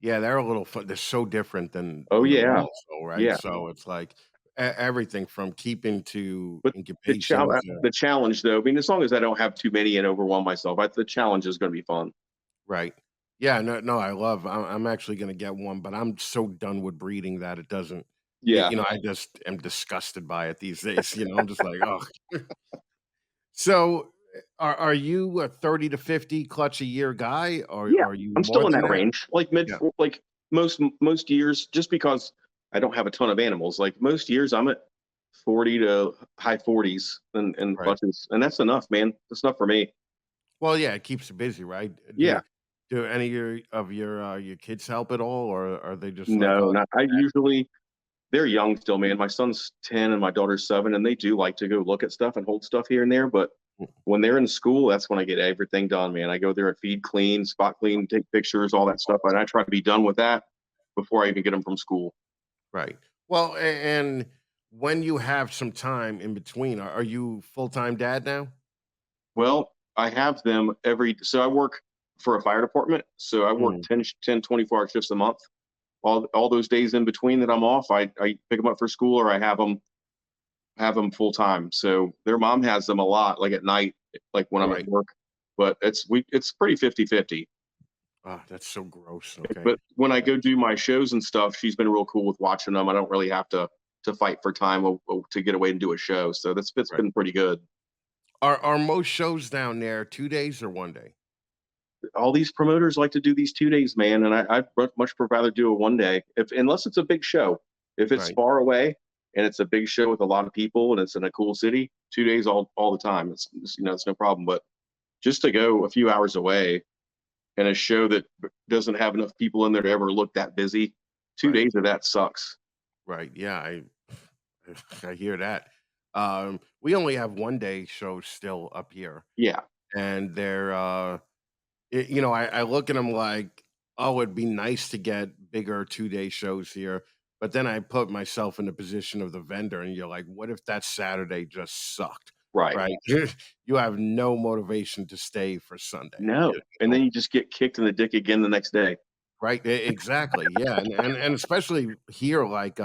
[SPEAKER 1] Yeah, they're a little fun. They're so different than
[SPEAKER 5] Oh
[SPEAKER 1] the
[SPEAKER 5] yeah,
[SPEAKER 1] balls, though, right?
[SPEAKER 5] yeah.
[SPEAKER 1] So it's like everything from keeping to
[SPEAKER 5] But
[SPEAKER 1] incubation to
[SPEAKER 5] the challenge though, I mean, as long as I don't have too many and overwhelm myself, the challenge is going to be fun.
[SPEAKER 1] right. Yeah, no, I love. I'm actually going to get one, but I'm so done with breeding that it doesn't.
[SPEAKER 5] Yeah,
[SPEAKER 1] I just am disgusted by it these days. I'm just like, oh. So, are you a 30 to 50 clutch a year guy, or
[SPEAKER 5] yeah.
[SPEAKER 1] are you
[SPEAKER 5] I'm
[SPEAKER 1] more
[SPEAKER 5] still in
[SPEAKER 1] than
[SPEAKER 5] that
[SPEAKER 1] that?
[SPEAKER 5] range, like
[SPEAKER 1] Yeah.
[SPEAKER 5] like most years, just because I don't have a ton of animals. Like most years, I'm at 40 to high 40s and
[SPEAKER 1] Right.
[SPEAKER 5] clutches, and that's enough, man. That's enough for me.
[SPEAKER 1] Well, yeah, it keeps you busy, right?
[SPEAKER 5] Yeah.
[SPEAKER 1] Do any of your kids help at all, or are they just like,
[SPEAKER 5] No,
[SPEAKER 1] oh,
[SPEAKER 5] not. I usually they're young still, man. My son's 10 and my daughter's 7, and they do like to go look at stuff and hold stuff here and there. But when they're in school, that's when I get everything done, man. I go there and feed clean, spot clean, take pictures, all that stuff. And I try to be done with that before I even get them from school.
[SPEAKER 1] right? Well, and when you have some time in between, are you full time dad now?
[SPEAKER 5] Well, I have them so I work for a fire department. So I work
[SPEAKER 1] Mm,
[SPEAKER 5] 10, 24-hour shifts a month. All those days in between that I'm off, I pick them up for school or I have them full time. So their mom has them a lot, like at night, like when I'm at
[SPEAKER 1] right.
[SPEAKER 5] work. But it's pretty 50-50.
[SPEAKER 1] Oh, that's so gross. Okay.
[SPEAKER 5] But when I go do my shows and stuff, she's been real cool with watching them. I don't really have to fight for time to get away and do a show. So that's
[SPEAKER 1] Right.
[SPEAKER 5] been pretty good.
[SPEAKER 1] Are most shows down there 2 days or 1 day?
[SPEAKER 5] All these promoters like to do these 2 days, man, and I'd much rather do a 1 day if unless it's a big show. If it's
[SPEAKER 1] Right.
[SPEAKER 5] far away and it's a big show with a lot of people and it's in a cool city, 2 days all the time. It's no problem. But just to go a few hours away and a show that doesn't have enough people in there to ever look that busy, two
[SPEAKER 1] Right.
[SPEAKER 5] days of that sucks.
[SPEAKER 1] Right. Yeah, I hear that. We only have 1 day shows still up here,
[SPEAKER 5] Yeah,
[SPEAKER 1] and they're I look at them like, oh, it'd be nice to get bigger 2 day shows here. But then I put myself in the position of the vendor, and you're like, what if that Saturday just sucked?
[SPEAKER 5] right.
[SPEAKER 1] Right. You have no motivation to stay for Sunday.
[SPEAKER 5] No, and then you just get kicked in the dick again the next day.
[SPEAKER 1] Right. Exactly. Yeah. And especially here, like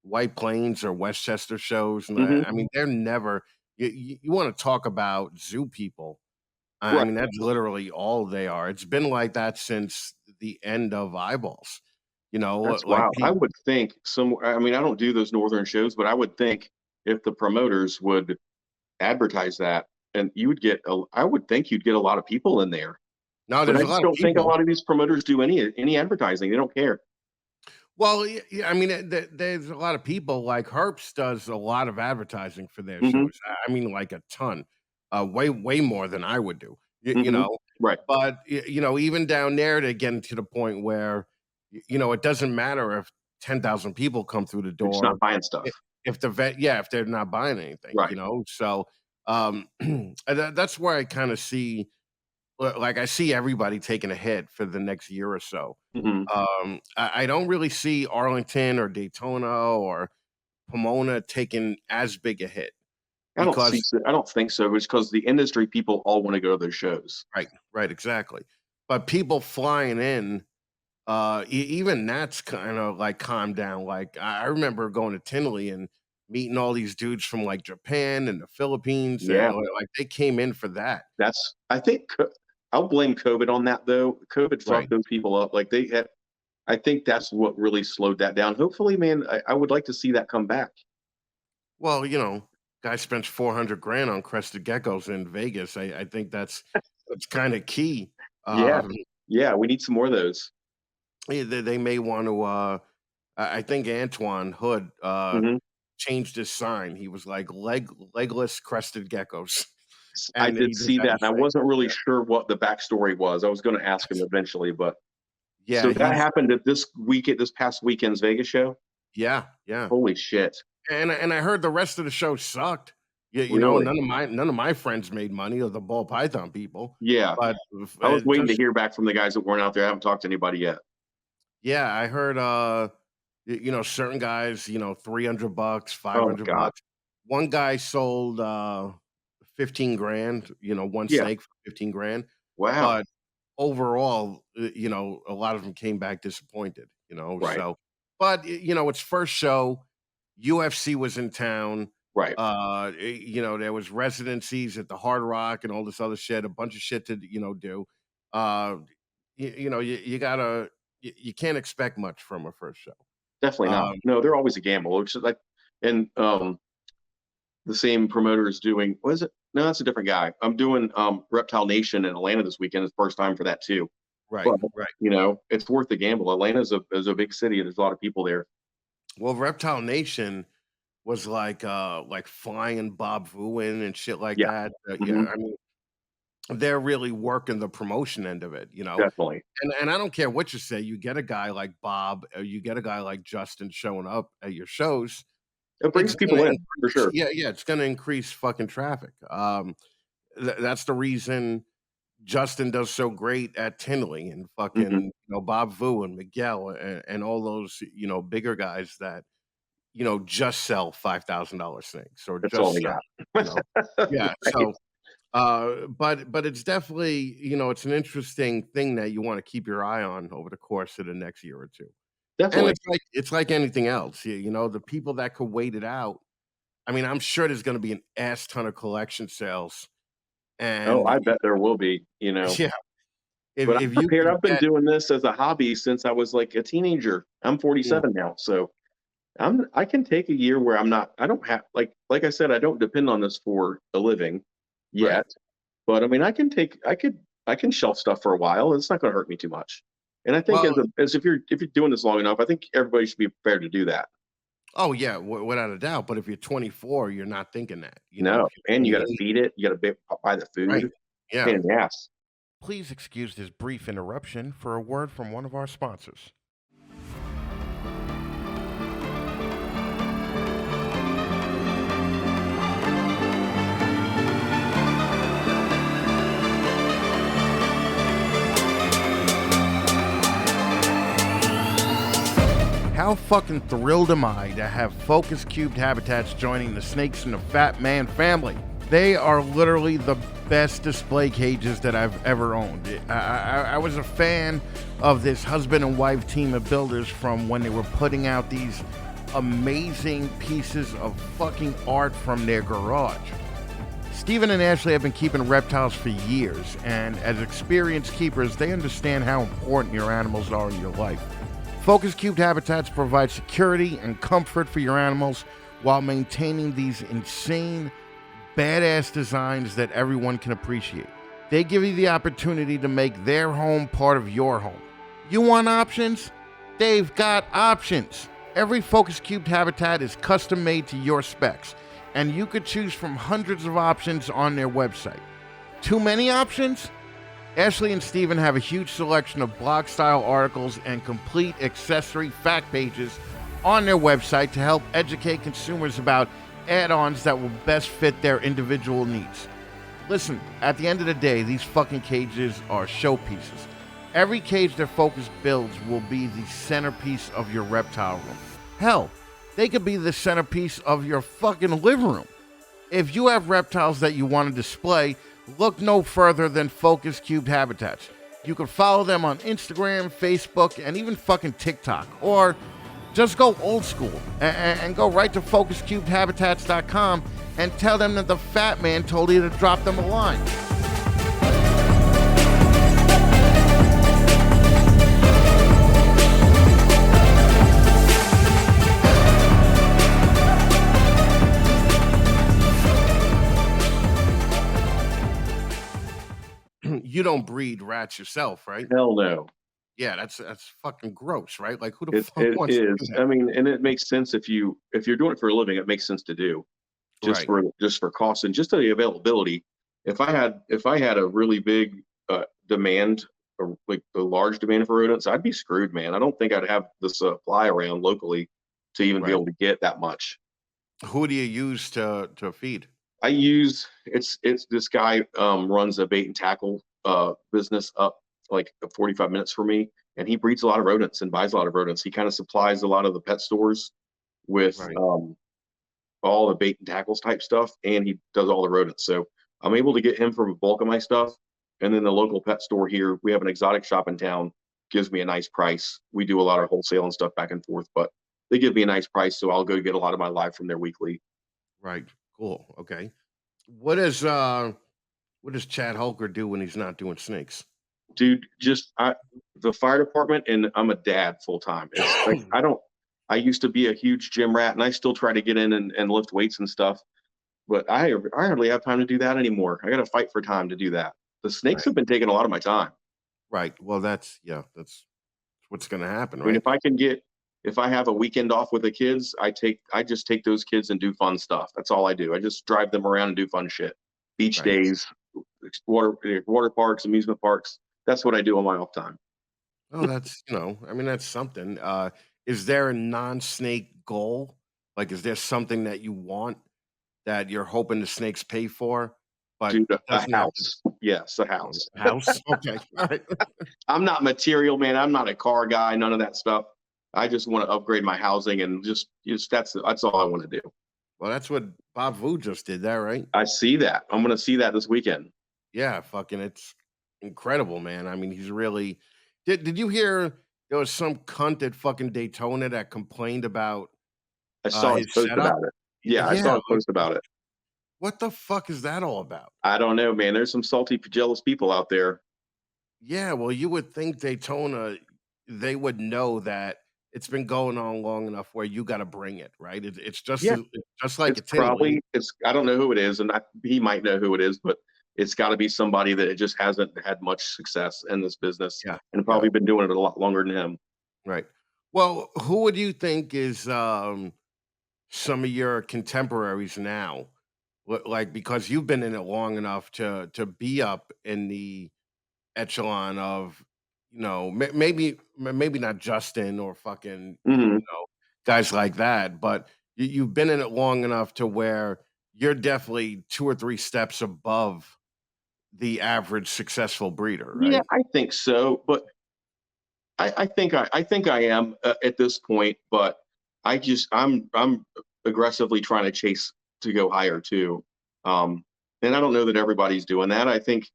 [SPEAKER 1] White Plains or Westchester shows. And
[SPEAKER 5] Hmm.
[SPEAKER 1] I mean, they're never, you want to talk about zoo people. I
[SPEAKER 5] Right.
[SPEAKER 1] mean, that's literally all they are. It's been like that since the end of Eyeballs.
[SPEAKER 5] That's
[SPEAKER 1] Like
[SPEAKER 5] wild. I would think I mean, I don't do those northern shows, but I would think if the promoters would advertise that, and I would think you'd get a lot of people in there.
[SPEAKER 1] now
[SPEAKER 5] But
[SPEAKER 1] there's
[SPEAKER 5] I
[SPEAKER 1] a
[SPEAKER 5] just
[SPEAKER 1] lot of
[SPEAKER 5] don't think a
[SPEAKER 1] people.
[SPEAKER 5] lot of these promoters do any advertising. They don't care.
[SPEAKER 1] Well, yeah, I mean, there's a lot of people like Herps does a lot of advertising for their
[SPEAKER 5] Hmm.
[SPEAKER 1] shows. I mean, like a ton, way more than I would do. You
[SPEAKER 5] Hmm.
[SPEAKER 1] know,
[SPEAKER 5] Right.
[SPEAKER 1] but even down there, they're getting to the point where it doesn't matter if 10,000 people come through the
[SPEAKER 5] They're just not
[SPEAKER 1] door
[SPEAKER 5] buying stuff.
[SPEAKER 1] if the vet, yeah, if they're not buying anything.
[SPEAKER 5] Right.
[SPEAKER 1] So that's where I kind of see. Like I see everybody taking a hit for the next year or so.
[SPEAKER 5] Hmm.
[SPEAKER 1] I don't really see Arlington or Daytona or Pomona taking as big a hit because
[SPEAKER 5] I don't think so. It's because the industry people all want to go to those shows.
[SPEAKER 1] right, exactly. But people flying in, even that's kind of like calmed down. Like I remember going to Tinley and meeting all these dudes from like Japan and the Philippines, and
[SPEAKER 5] Yeah,
[SPEAKER 1] like they came in for that.
[SPEAKER 5] I think I'll blame COVID on that though. COVID
[SPEAKER 1] Right.
[SPEAKER 5] fucked those people up. Like they had, I think that's what really slowed that down. Hopefully, man, I would like to see that come back.
[SPEAKER 1] Well, guy spends 400 grand on crested geckos in Vegas. I think that's kind of key.
[SPEAKER 5] Yeah,
[SPEAKER 1] Um,
[SPEAKER 5] yeah, we need some more of those.
[SPEAKER 1] they may want to. I think Antoine Hood
[SPEAKER 5] Hmm.
[SPEAKER 1] changed his sign. He was like legless crested geckos,
[SPEAKER 5] I
[SPEAKER 1] and
[SPEAKER 5] did
[SPEAKER 1] he just
[SPEAKER 5] see
[SPEAKER 1] had
[SPEAKER 5] that,
[SPEAKER 1] to
[SPEAKER 5] and I
[SPEAKER 1] say,
[SPEAKER 5] wasn't really
[SPEAKER 1] yeah,
[SPEAKER 5] sure what the backstory was. I was going to ask him eventually, but
[SPEAKER 1] yeah,
[SPEAKER 5] so that
[SPEAKER 1] he's
[SPEAKER 5] happened at this past weekend's Vegas show.
[SPEAKER 1] yeah.
[SPEAKER 5] Holy shit!
[SPEAKER 1] And I heard the rest of the show sucked.
[SPEAKER 5] Really?
[SPEAKER 1] None of my friends made money, or the ball python people,
[SPEAKER 5] Yeah,
[SPEAKER 1] but
[SPEAKER 5] I was waiting to
[SPEAKER 1] just
[SPEAKER 5] hear back from the guys that weren't out there. I haven't talked to anybody yet.
[SPEAKER 1] yeah, I heard certain guys, 300 bucks,
[SPEAKER 5] Oh
[SPEAKER 1] 500
[SPEAKER 5] God.
[SPEAKER 1] bucks. One guy sold 15 grand, one
[SPEAKER 5] Yeah.
[SPEAKER 1] snake for 15 grand.
[SPEAKER 5] Wow.
[SPEAKER 1] But overall, a lot of them came back disappointed,
[SPEAKER 5] Right.
[SPEAKER 1] so but its first show, UFC was in town.
[SPEAKER 5] Right.
[SPEAKER 1] There was residencies at the Hard Rock and all this other shit, a bunch of shit to, do. Uh you gotta you can't expect much from a first show.
[SPEAKER 5] Definitely not.
[SPEAKER 1] Um,
[SPEAKER 5] No, they're always a gamble. It's just like, and the same promoter is doing. What is it? No, that's a different guy. I'm doing Reptile Nation in Atlanta this weekend. It's the first time for that too.
[SPEAKER 1] right,
[SPEAKER 5] But
[SPEAKER 1] right.
[SPEAKER 5] it's worth the gamble. Atlanta's a big city. There's a lot of people there.
[SPEAKER 1] Well, Reptile Nation was like flying Bob Fu in and shit like
[SPEAKER 5] Yeah.
[SPEAKER 1] that.
[SPEAKER 5] Hmm.
[SPEAKER 1] I mean, they're really working the promotion end of it.
[SPEAKER 5] Definitely.
[SPEAKER 1] And I don't care what you say, you get a guy like Bob, or you get a guy like Justin showing up at your shows,
[SPEAKER 5] It
[SPEAKER 1] it's
[SPEAKER 5] brings people
[SPEAKER 1] gonna
[SPEAKER 5] in for
[SPEAKER 1] increase,
[SPEAKER 5] sure.
[SPEAKER 1] yeah, it's gonna increase fucking traffic. That's the reason Justin does so great at Tinley and
[SPEAKER 5] Hmm.
[SPEAKER 1] fucking, Bob Vu and Miguel and all those, bigger guys that, just sell $5,000 things or
[SPEAKER 5] That's all
[SPEAKER 1] just
[SPEAKER 5] they
[SPEAKER 1] sell,
[SPEAKER 5] got.
[SPEAKER 1] you know. Yeah,
[SPEAKER 5] Right.
[SPEAKER 1] so but it's definitely, it's an interesting thing that you want to keep your eye on over the course of the next year or two. And
[SPEAKER 5] Definitely.
[SPEAKER 1] it's like anything else. The people that could wait it out. I mean, I'm sure there's going to be an ass ton of collection sales,
[SPEAKER 5] Oh,
[SPEAKER 1] and
[SPEAKER 5] I bet there will be.
[SPEAKER 1] yeah, if
[SPEAKER 5] But I'm
[SPEAKER 1] if you
[SPEAKER 5] prepared.
[SPEAKER 1] could
[SPEAKER 5] I've been
[SPEAKER 1] get
[SPEAKER 5] doing this as a hobby since I was like a teenager. I'm
[SPEAKER 1] mm,
[SPEAKER 5] 47 now, so I can take a year where I'm not. I don't have like I said. I don't depend on this for a living
[SPEAKER 1] right,
[SPEAKER 5] yet. But I mean, I can shelf stuff for a while. It's not going to hurt me too much. And I think
[SPEAKER 1] well,
[SPEAKER 5] as if you're doing this long enough, I think everybody should be prepared to do that.
[SPEAKER 1] oh yeah, without a doubt. But if you're 24, you're not thinking that.
[SPEAKER 5] No,
[SPEAKER 1] If you're
[SPEAKER 5] and you got to
[SPEAKER 1] 28,
[SPEAKER 5] feed it. You got to buy the
[SPEAKER 1] right?
[SPEAKER 5] food.
[SPEAKER 1] Yeah.
[SPEAKER 5] Pain in the ass.
[SPEAKER 1] Please excuse this brief interruption for a word from one of our sponsors. How fucking thrilled am I to have Focus Cubed Habitats joining the Snakes and the Fatman family. They are literally the best display cages that I've ever owned. I was a fan of this husband and wife team of builders from when they were putting out these amazing pieces of fucking art from their garage. Stephen and Ashley have been keeping reptiles for years, and as experienced keepers, they understand how important your animals are in your life. Focus Cubed Habitats provide security and comfort for your animals while maintaining these insane, badass designs that everyone can appreciate. They give you the opportunity to make their home part of your home. You want options? They've got options. Every focus cubed habitat is custom made to your specs, and you could choose from hundreds of options on their website. Too many options? Ashley and Steven have a huge selection of blog-style articles and complete accessory fact pages on their website to help educate consumers about add-ons that will best fit their individual needs. Listen, at the end of the day, these fucking cages are showpieces. Every cage their Focus builds will be the centerpiece of your reptile room. Hell, they could be the centerpiece of your fucking living room. If you have reptiles that you want to display, look no further than Focus Cubed Habitats. You can follow them on Instagram, Facebook, and even fucking TikTok. Or just go old school and go right to FocusCubedHabitats.com and tell them that the Fat Man told you to drop them a line. You don't breed rats yourself, right?
[SPEAKER 5] Hell no.
[SPEAKER 1] Yeah, that's fucking gross, right? Like, who the fuck
[SPEAKER 5] It
[SPEAKER 1] wants to do
[SPEAKER 5] is.
[SPEAKER 1] that?
[SPEAKER 5] I mean, and it makes sense if you're doing it for a living, it makes sense to do just
[SPEAKER 1] Right.
[SPEAKER 5] for cost and just the availability. If I had a really big demand, or like a large demand for rodents, I'd be screwed, man. I don't think I'd have the supply around locally to even be
[SPEAKER 1] Right.
[SPEAKER 5] able to get that much.
[SPEAKER 1] Who do you use to feed?
[SPEAKER 5] I use it's this guy runs a bait and tackle business up like 45 minutes from me, and he breeds a lot of rodents and buys a lot of rodents. He kind of supplies a lot of the pet stores with
[SPEAKER 1] Right.
[SPEAKER 5] all the bait and tackles type stuff, and he does all the rodents. So I'm able to get him for a bulk of my stuff, and then the local pet store here, we have an exotic shop in town, gives me a nice price. We do a lot of wholesale and stuff back and forth, but they give me a nice price, so I'll go get a lot of my live from there weekly.
[SPEAKER 1] Right. Cool. Okay. What does Chad Holker do when he's not doing snakes?
[SPEAKER 5] Dude, the fire department, and I'm a dad full time. It's like I used to be a huge gym rat, and I still try to get in and lift weights and stuff, but I hardly have time to do that anymore. I got to fight for time to do that. The snakes have been taking a lot of my time.
[SPEAKER 1] Right. Well, that's what's going to happen,
[SPEAKER 5] I mean,
[SPEAKER 1] right?
[SPEAKER 5] if I have a weekend off with the kids, I just take those kids and do fun stuff. That's all I do. I just drive them around and do fun shit. Beach
[SPEAKER 1] Right.
[SPEAKER 5] days, water parks, amusement parks. That's what I do on my off time.
[SPEAKER 1] Oh, that's I mean, that's something. Is there a non-snake goal? Like, is there something that you want that you're hoping the snakes pay for? But
[SPEAKER 5] Dude, a
[SPEAKER 1] doesn't have
[SPEAKER 5] house. Yes, a
[SPEAKER 1] to
[SPEAKER 5] house.
[SPEAKER 1] house. Okay. All right.
[SPEAKER 5] I'm not material, man. I'm not a car guy, none of that stuff. I just want to upgrade my housing and just that's all I want to do.
[SPEAKER 1] Well, that's what Bob Vu just did there, right?
[SPEAKER 5] I see that. I'm going to see that this weekend.
[SPEAKER 1] Yeah, fucking it's incredible, man. I mean, he's really did you hear there was some cunt at fucking Daytona that complained about
[SPEAKER 5] I saw his
[SPEAKER 1] his
[SPEAKER 5] post
[SPEAKER 1] setup?
[SPEAKER 5] about it. Yeah, I
[SPEAKER 1] Yeah,
[SPEAKER 5] saw a
[SPEAKER 1] like,
[SPEAKER 5] post about it.
[SPEAKER 1] what the fuck is that all about?
[SPEAKER 5] I don't know, man. There's some salty, jealous people out there.
[SPEAKER 1] Yeah, well, you would think Daytona, they would know that it's been going on long enough where you got to bring it, right? It's just
[SPEAKER 5] Yeah.
[SPEAKER 1] it's just like
[SPEAKER 5] It's
[SPEAKER 1] Italy.
[SPEAKER 5] I don't know who it is, and he might know who it is, but it's got to be somebody that it just hasn't had much success in this business,
[SPEAKER 1] Yeah,
[SPEAKER 5] and probably been doing it a lot longer than him.
[SPEAKER 1] right. Well, who would you think is some of your contemporaries now? Like because you've been in it long enough to be up in the echelon of maybe not Justin or fucking
[SPEAKER 5] Mhm.
[SPEAKER 1] guys like that, but you've been in it long enough to where you're definitely 2 or 3 steps above the average successful breeder,
[SPEAKER 5] Yeah,
[SPEAKER 1] right?
[SPEAKER 5] I think so, but I think I am at this point, but I'm aggressively trying to chase to go higher too, and I don't know that everybody's doing that. I think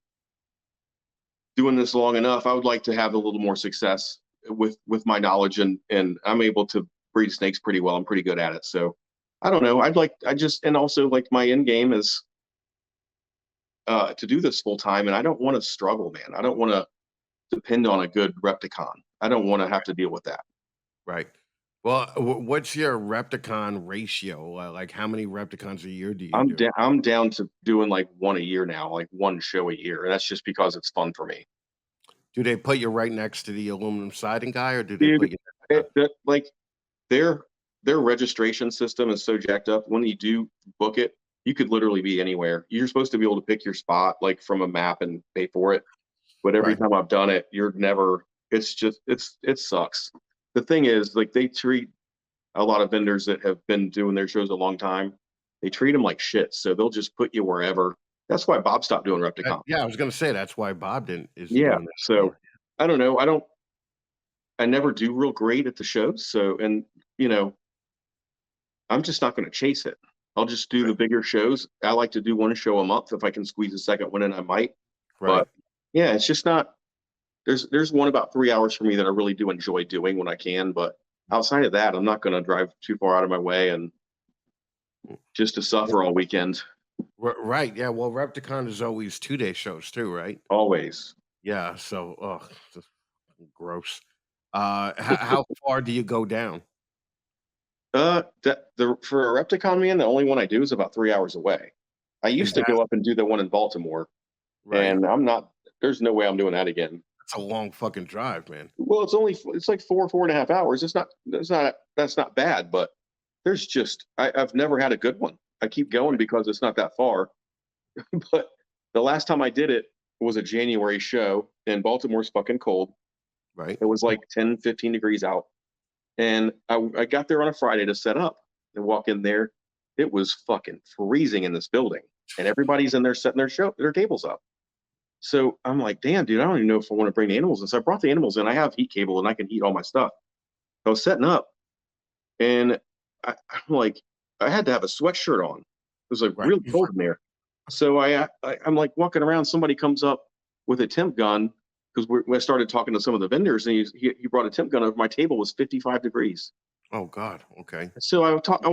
[SPEAKER 5] doing this long enough, I would like to have a little more success with my knowledge, and I'm able to breed snakes pretty well. I'm pretty good at it, so I don't know. And also like my end game is to do this full time, and I don't want to struggle, man. I don't want to depend on a good Repticon. I don't want to have to deal with that.
[SPEAKER 1] Right. Well, what's your Repticon ratio? Like, how many Repticons a year do you do?
[SPEAKER 5] I'm down to doing like one a year now, like one show a year, and that's just because it's fun for me.
[SPEAKER 1] Do they put you right next to the aluminum siding guy, or do they
[SPEAKER 5] Dude,
[SPEAKER 1] put you?
[SPEAKER 5] Like their registration system is so jacked up. When you do book it, you could literally be anywhere. You're supposed to be able to pick your spot like from a map and pay for it. But every
[SPEAKER 1] Right.
[SPEAKER 5] time I've done it, you're never. It's just it sucks. The thing is, like they treat a lot of vendors that have been doing their shows a long time. They treat them like shit, so they'll just put you wherever. That's why Bob stopped doing Repticon.
[SPEAKER 1] Yeah, I was gonna say that's why Bob isn't
[SPEAKER 5] Yeah,
[SPEAKER 1] doing that
[SPEAKER 5] so
[SPEAKER 1] anymore.
[SPEAKER 5] I don't know. I never do real great at the shows. So, and I'm just not going to chase it. I'll just do the bigger shows. I like to do one show a month. If I can squeeze a second one in, I might.
[SPEAKER 1] Right.
[SPEAKER 5] But yeah, it's just not. There's one about 3 hours for me that I really do enjoy doing when I can. But outside of that, I'm not going to drive too far out of my way and just to suffer all weekend.
[SPEAKER 1] Right. Yeah. Well, Repticon is always 2-day shows too, right?
[SPEAKER 5] Always.
[SPEAKER 1] Yeah. So, just gross. How far do you go down?
[SPEAKER 5] For a Repticon, man, the only one I do is about 3 hours away. I used to go up and do the one in Baltimore,
[SPEAKER 1] Right.
[SPEAKER 5] and I'm not. There's no way I'm doing that again.
[SPEAKER 1] That's a long fucking drive, man.
[SPEAKER 5] Well, it's like 4.5 hours. That's not bad, but there's just I've never had a good one. I keep going because it's not that far. But the last time I did it was a January show, and Baltimore's fucking cold.
[SPEAKER 1] Right.
[SPEAKER 5] It was like 10, 15 degrees out. And I got there on a Friday to set up and walk in there. It was fucking freezing in this building, and everybody's in there setting their tables up. So I'm like, damn, dude, I don't even know if I want to bring the animals in. So I brought the animals in. I have heat cable and I can heat all my stuff. I was setting up, and I'm like, I had to have a sweatshirt on. It was like really cold in there. So I'm like walking around. Somebody comes up with a temp gun because I started talking to some of the vendors, and he brought a temp gun over. My table was 55 degrees.
[SPEAKER 1] Oh God. Okay.
[SPEAKER 5] So I found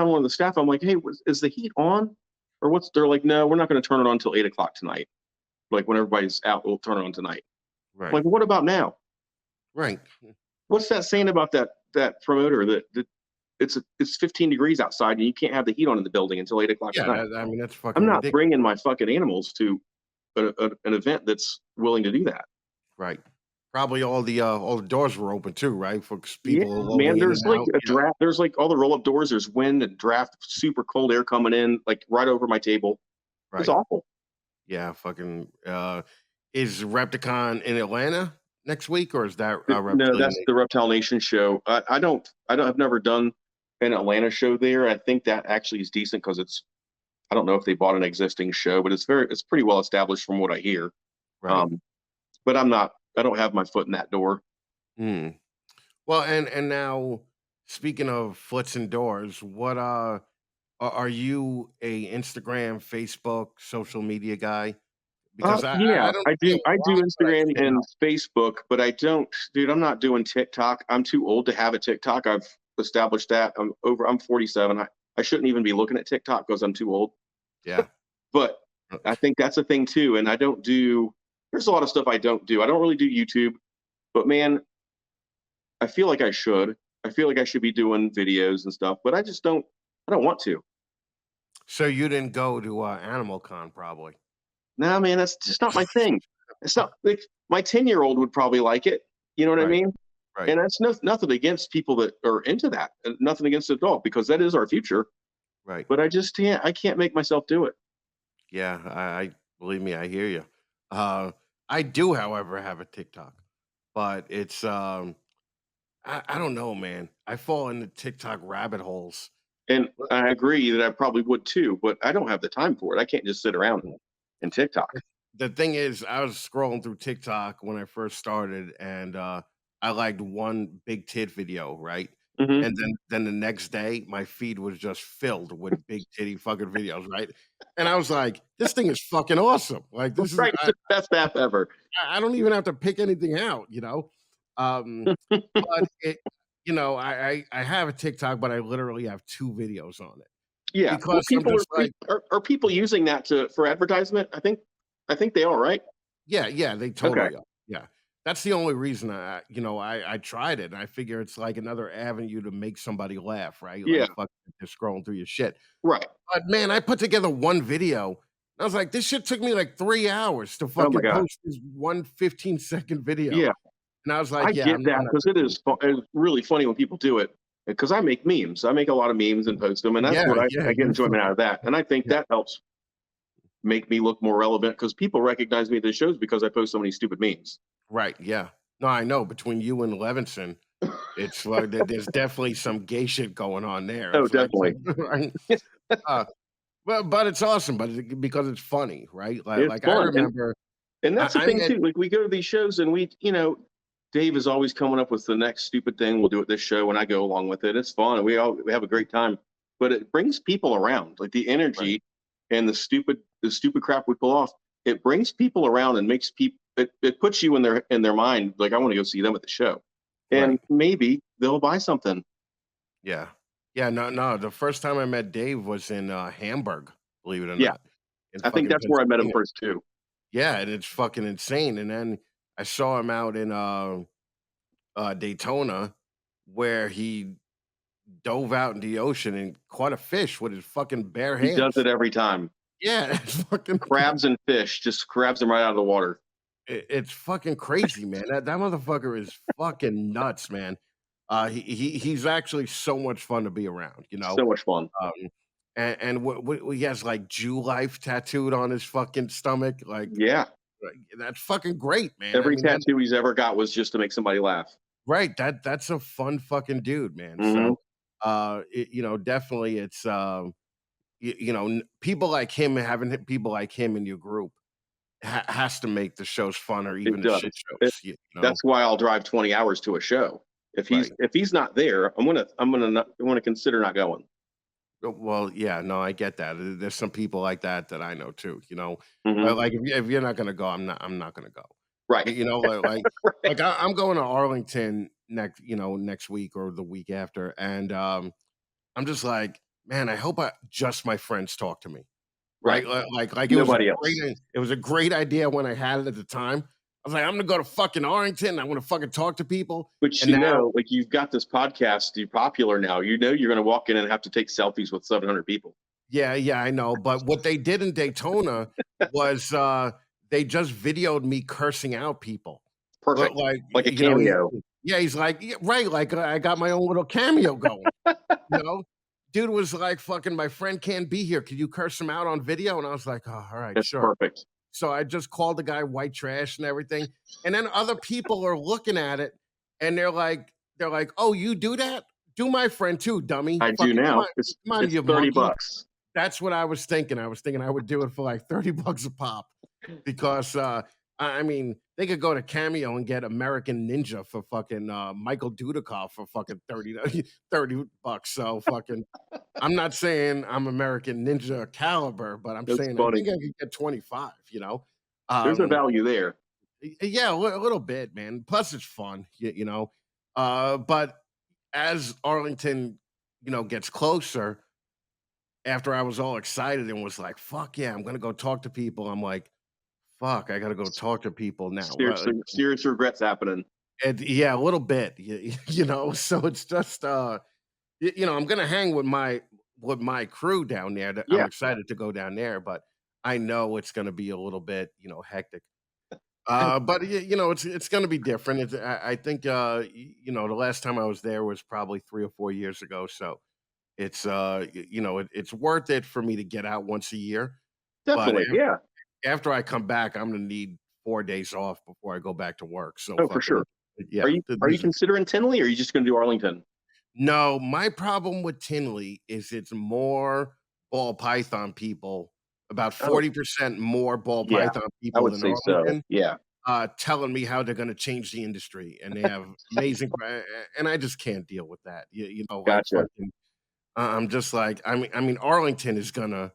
[SPEAKER 5] one of the staff. I'm like, hey, is the heat on, or what's? They're like, no, we're not going to turn it on until 8 o'clock tonight. Like when everybody's out, we'll turn it on tonight.
[SPEAKER 1] Right.
[SPEAKER 5] Like, what about now?
[SPEAKER 1] Right.
[SPEAKER 5] What's that saying about that promoter that it's 15 degrees outside and you can't have the heat on in the building until 8 o'clock
[SPEAKER 1] Yeah.
[SPEAKER 5] tonight?
[SPEAKER 1] I mean, that's fucking
[SPEAKER 5] I'm not
[SPEAKER 1] ridiculous.
[SPEAKER 5] bringing my fucking animals to an event that's willing to do that.
[SPEAKER 1] Right. Probably all the doors were open too, right? For people
[SPEAKER 5] Yeah,
[SPEAKER 1] loading
[SPEAKER 5] man.
[SPEAKER 1] in
[SPEAKER 5] There's
[SPEAKER 1] and
[SPEAKER 5] like
[SPEAKER 1] out,
[SPEAKER 5] a draft. There's like all the roll up doors. There's wind and draft, super cold air coming in, like right over my table.
[SPEAKER 1] Right.
[SPEAKER 5] It's awful.
[SPEAKER 1] Yeah. Fucking. Is Repticon in Atlanta next week, or is that
[SPEAKER 5] No, that's the Reptile Nation show. I've never done an Atlanta show there. I think that actually is decent because I don't know if they bought an existing show, but it's pretty well established from what I hear.
[SPEAKER 1] Right.
[SPEAKER 5] But I don't have my foot in that door.
[SPEAKER 1] Well, and now speaking of foots and doors, what are you a Instagram, Facebook, social media guy? Because I don't
[SPEAKER 5] I do
[SPEAKER 1] see a lot, but I
[SPEAKER 5] Instagram
[SPEAKER 1] see it
[SPEAKER 5] and
[SPEAKER 1] out.
[SPEAKER 5] Facebook, but I don't, dude. I'm not doing TikTok. I'm too old to have a TikTok. I've established that. I'm 47. I shouldn't even be looking at TikTok because I'm too old.
[SPEAKER 1] Yeah.
[SPEAKER 5] But I think that's a thing too. And there's a lot of stuff I don't do. I don't really do YouTube, but man, I feel like I should. I feel like I should be doing videos and stuff, but I don't want to.
[SPEAKER 1] So you didn't go to Animal Con, probably.
[SPEAKER 5] Nah, man, that's just not my thing. It's not like my 10-year-old would probably like it. You know what I
[SPEAKER 1] Right.
[SPEAKER 5] mean?
[SPEAKER 1] Right.
[SPEAKER 5] And that's nothing against people that are into that, and nothing against it at all, because that is our future.
[SPEAKER 1] Right.
[SPEAKER 5] But I can't make myself do it.
[SPEAKER 1] Yeah. I believe me, I hear you. I do, however, have a TikTok, but it's I don't know, man. I fall into TikTok rabbit holes.
[SPEAKER 5] And I agree that I probably would too, but I don't have the time for it. I can't just sit around and TikTok.
[SPEAKER 1] The thing is, I was scrolling through TikTok when I first started, and I liked one big tit video, right?
[SPEAKER 5] Mhm.
[SPEAKER 1] And then the next day, my feed was just filled with big titty fucking videos, right? And I was like, this thing is fucking awesome. Like this
[SPEAKER 5] Right,
[SPEAKER 1] is
[SPEAKER 5] it's the best app ever.
[SPEAKER 1] I don't even have to pick anything out, but I have a TikTok, but I literally have 2 videos on it.
[SPEAKER 5] Yeah, well,
[SPEAKER 1] Because I'm
[SPEAKER 5] people
[SPEAKER 1] just like,
[SPEAKER 5] are people using that for advertisement? I think they are, right?
[SPEAKER 1] yeah, they totally
[SPEAKER 5] Okay.
[SPEAKER 1] are. Yeah. That's the only reason I tried it. And I figure it's like another avenue to make somebody laugh, right?
[SPEAKER 5] Yeah.
[SPEAKER 1] Like fucking just scrolling through your shit.
[SPEAKER 5] Right.
[SPEAKER 1] But man, I put together one video. I was like, this shit took me like 3 hours to
[SPEAKER 5] Oh my
[SPEAKER 1] fucking
[SPEAKER 5] God.
[SPEAKER 1] post this one 15-second video.
[SPEAKER 5] Yeah.
[SPEAKER 1] And I was
[SPEAKER 5] I
[SPEAKER 1] like, yeah,
[SPEAKER 5] get that
[SPEAKER 1] I'm not
[SPEAKER 5] because
[SPEAKER 1] gonna do
[SPEAKER 5] it's really funny when people do it. Because I make memes. I make a lot of memes and post them, and that's
[SPEAKER 1] Yeah,
[SPEAKER 5] what
[SPEAKER 1] yeah,
[SPEAKER 5] I get
[SPEAKER 1] you're
[SPEAKER 5] enjoyment out
[SPEAKER 1] fucking
[SPEAKER 5] of that. And I think
[SPEAKER 1] yeah,
[SPEAKER 5] that helps make me look more relevant because people recognize me at the shows because I post so many stupid memes.
[SPEAKER 1] right, yeah. No, I know between you and Levinson, it's like there's definitely some gay shit going on there.
[SPEAKER 5] Oh,
[SPEAKER 1] It's like,
[SPEAKER 5] definitely.
[SPEAKER 1] right? Uh, but it's awesome, because it's funny, right?
[SPEAKER 5] It's
[SPEAKER 1] Like I
[SPEAKER 5] fun.
[SPEAKER 1] remember
[SPEAKER 5] And that's the
[SPEAKER 1] I
[SPEAKER 5] thing
[SPEAKER 1] met
[SPEAKER 5] too. Like we go to these shows and Dave is always coming up with the next stupid thing. We'll do it this show and I go along with it. It's fun and we have a great time. But it brings people around. Like the
[SPEAKER 1] right,
[SPEAKER 5] energy and the stupid crap we pull off. It brings people around and makes people it puts you in their mind, like I want to go see them at the show. And
[SPEAKER 1] right.
[SPEAKER 5] maybe they'll buy something.
[SPEAKER 1] Yeah. Yeah, no. The first time I met Dave was in Hamburg, believe it or
[SPEAKER 5] Yeah.
[SPEAKER 1] not, in
[SPEAKER 5] I think
[SPEAKER 1] fucking
[SPEAKER 5] that's where I met him
[SPEAKER 1] Pennsylvania.
[SPEAKER 5] first too.
[SPEAKER 1] Yeah, and it's fucking insane. And then I saw him out in Daytona where he dove out in the ocean and caught a fish with his fucking bare
[SPEAKER 5] He does
[SPEAKER 1] hands.
[SPEAKER 5] it every time.
[SPEAKER 1] Yeah, it's fucking
[SPEAKER 5] Crabs and fish, just grabs them right out of the water.
[SPEAKER 1] it's fucking crazy, man. That motherfucker is fucking nuts, man. He's actually so much fun to be around, you know.
[SPEAKER 5] So much fun.
[SPEAKER 1] Um, and he has like Jew life tattooed on his fucking stomach,
[SPEAKER 5] Yeah.
[SPEAKER 1] like, that's fucking great, man. I
[SPEAKER 5] Every
[SPEAKER 1] mean, that
[SPEAKER 5] tattoo he's ever got was just to make somebody laugh.
[SPEAKER 1] right, that's a fun fucking dude, man.
[SPEAKER 5] Hmm.
[SPEAKER 1] So, definitely, it's people like him, having people like him in your group has to make the shows fun or
[SPEAKER 5] It
[SPEAKER 1] even the
[SPEAKER 5] does.
[SPEAKER 1] shit
[SPEAKER 5] It,
[SPEAKER 1] shows,
[SPEAKER 5] that's why I'll drive 20 hours to a show.
[SPEAKER 1] right.
[SPEAKER 5] If he's not there, I'm gonna consider not going.
[SPEAKER 1] Well, yeah, no, I get that. There's some people like that I know too,
[SPEAKER 5] Hmm.
[SPEAKER 1] Like if you're not gonna go, I'm not gonna go.
[SPEAKER 5] Right.
[SPEAKER 1] I'm going to Arlington next week or the week after, and I'm just like, man, I hope just my friends talk to me, right?
[SPEAKER 5] Right.
[SPEAKER 1] It was
[SPEAKER 5] Nobody else.
[SPEAKER 1] it was a great idea when I had it at the time. I was like, I'm gonna go to fucking Arlington. I'm gonna fucking talk to people,
[SPEAKER 5] But
[SPEAKER 1] and now,
[SPEAKER 5] like you've got this podcast, you're popular now. You know you're gonna walk in and have to take selfies with 700 people.
[SPEAKER 1] yeah, I know. But what they did in Daytona was they just videoed me cursing out people.
[SPEAKER 5] Perfect.
[SPEAKER 1] Like,
[SPEAKER 5] Like a cameo.
[SPEAKER 1] he's like, yeah, right, like I got my own little cameo going. You know, dude was like, fucking, my friend can't be here. Could you curse him out on video? And I was like, oh, all right,
[SPEAKER 5] That's
[SPEAKER 1] sure.
[SPEAKER 5] perfect.
[SPEAKER 1] So I just called the guy white trash and everything. And then other people are looking at it and they're like, oh, you do that? Do my friend too, dummy.
[SPEAKER 5] I do
[SPEAKER 1] Fucking
[SPEAKER 5] now.
[SPEAKER 1] come on,
[SPEAKER 5] It's
[SPEAKER 1] you
[SPEAKER 5] 30
[SPEAKER 1] monkey.
[SPEAKER 5] bucks.
[SPEAKER 1] That's what I was thinking. I was thinking I would do it for like $30 a pop because I mean they could go to Cameo and get American Ninja for fucking Michael Dudikoff for fucking $30. So fucking I'm not saying I'm American Ninja caliber, but I'm
[SPEAKER 5] That's
[SPEAKER 1] saying I
[SPEAKER 5] funny.
[SPEAKER 1] think I could get 25,
[SPEAKER 5] There's a
[SPEAKER 1] Um,
[SPEAKER 5] value there.
[SPEAKER 1] yeah, a little bit, man. Plus it's fun, but as Arlington, gets closer, after I was all excited and was like, "Fuck yeah, I'm gonna go talk to people." I'm like, "Fuck, I gotta go talk to people now."
[SPEAKER 5] Serious regrets happening.
[SPEAKER 1] And yeah, a little bit, So it's just, I'm gonna hang with my crew down there. I'm
[SPEAKER 5] Yeah,
[SPEAKER 1] excited to go down there, but I know it's gonna be a little bit, hectic. But it's gonna be different. I think, the last time I was there was probably 3 or 4 years ago, so. It's worth it for me to get out once a year, but
[SPEAKER 5] definitely. Yeah.
[SPEAKER 1] after I come back, I'm gonna need 4 days off before I go back to work, so
[SPEAKER 5] Oh, for sure.
[SPEAKER 1] yeah,
[SPEAKER 5] Are you considering Tinley or are you just gonna do Arlington?
[SPEAKER 1] no, my problem with Tinley is it's more ball python people, about
[SPEAKER 5] Oh,
[SPEAKER 1] 40% more ball
[SPEAKER 5] yeah.
[SPEAKER 1] python
[SPEAKER 5] I
[SPEAKER 1] people
[SPEAKER 5] would
[SPEAKER 1] than
[SPEAKER 5] say so.
[SPEAKER 1] Arlington,
[SPEAKER 5] Yeah.
[SPEAKER 1] telling me how they're gonna change the industry, and they have amazing and I just can't deal with that, like,
[SPEAKER 5] Gotcha.
[SPEAKER 1] fucking I'm just like, I mean, Arlington is gonna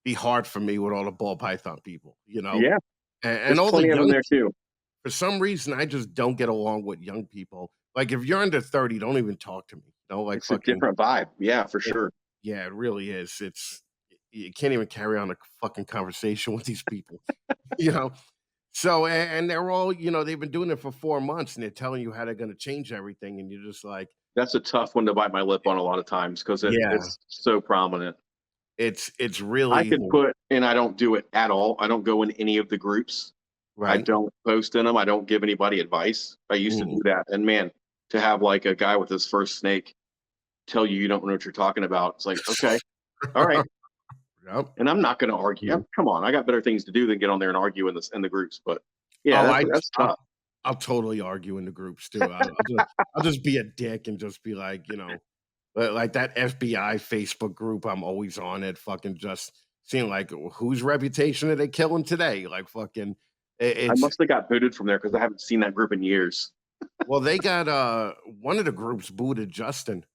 [SPEAKER 1] be hard for me with all the ball python people,
[SPEAKER 5] Yeah.
[SPEAKER 1] and
[SPEAKER 5] There's
[SPEAKER 1] all the
[SPEAKER 5] plenty of them
[SPEAKER 1] young
[SPEAKER 5] there
[SPEAKER 1] people.
[SPEAKER 5] too.
[SPEAKER 1] For some reason, I just don't get along with young people. Like, if you're under 30, don't even talk to me. Like
[SPEAKER 5] It's a
[SPEAKER 1] fucking,
[SPEAKER 5] different vibe. Yeah, for
[SPEAKER 1] it,
[SPEAKER 5] sure.
[SPEAKER 1] yeah, it really is. You can't even carry on a fucking conversation with these people, you know. So, and they're all, they've been doing it for 4 months, and they're telling you how they're going to change everything, and you're just like,
[SPEAKER 5] That's a tough one to bite my lip on a lot of times because
[SPEAKER 1] yeah,
[SPEAKER 5] it's so prominent.
[SPEAKER 1] it's
[SPEAKER 5] I
[SPEAKER 1] really
[SPEAKER 5] could put, and I don't do it at all. I don't go in any of the groups. I
[SPEAKER 1] Right.
[SPEAKER 5] don't post in them. I don't give anybody advice. I used to
[SPEAKER 1] Mhm.
[SPEAKER 5] do that. And man, to have like a guy with his first snake tell you don't know what you're talking about, it's like, okay, all right.
[SPEAKER 1] Yep.
[SPEAKER 5] And I'm not going to argue.
[SPEAKER 1] Mhm.
[SPEAKER 5] Come on, I got better things to do than get on there and argue in the groups. But yeah,
[SPEAKER 1] Oh,
[SPEAKER 5] that's tough.
[SPEAKER 1] I'll totally argue in the groups too. I'll just be a dick and just be like, like that FBI Facebook group. I'm always on it, fucking just seeing like whose reputation are they killing today? Like fucking,
[SPEAKER 5] I
[SPEAKER 1] it's
[SPEAKER 5] must have got booted from there because I haven't seen that group in years.
[SPEAKER 1] well, they got one of the groups booted Justin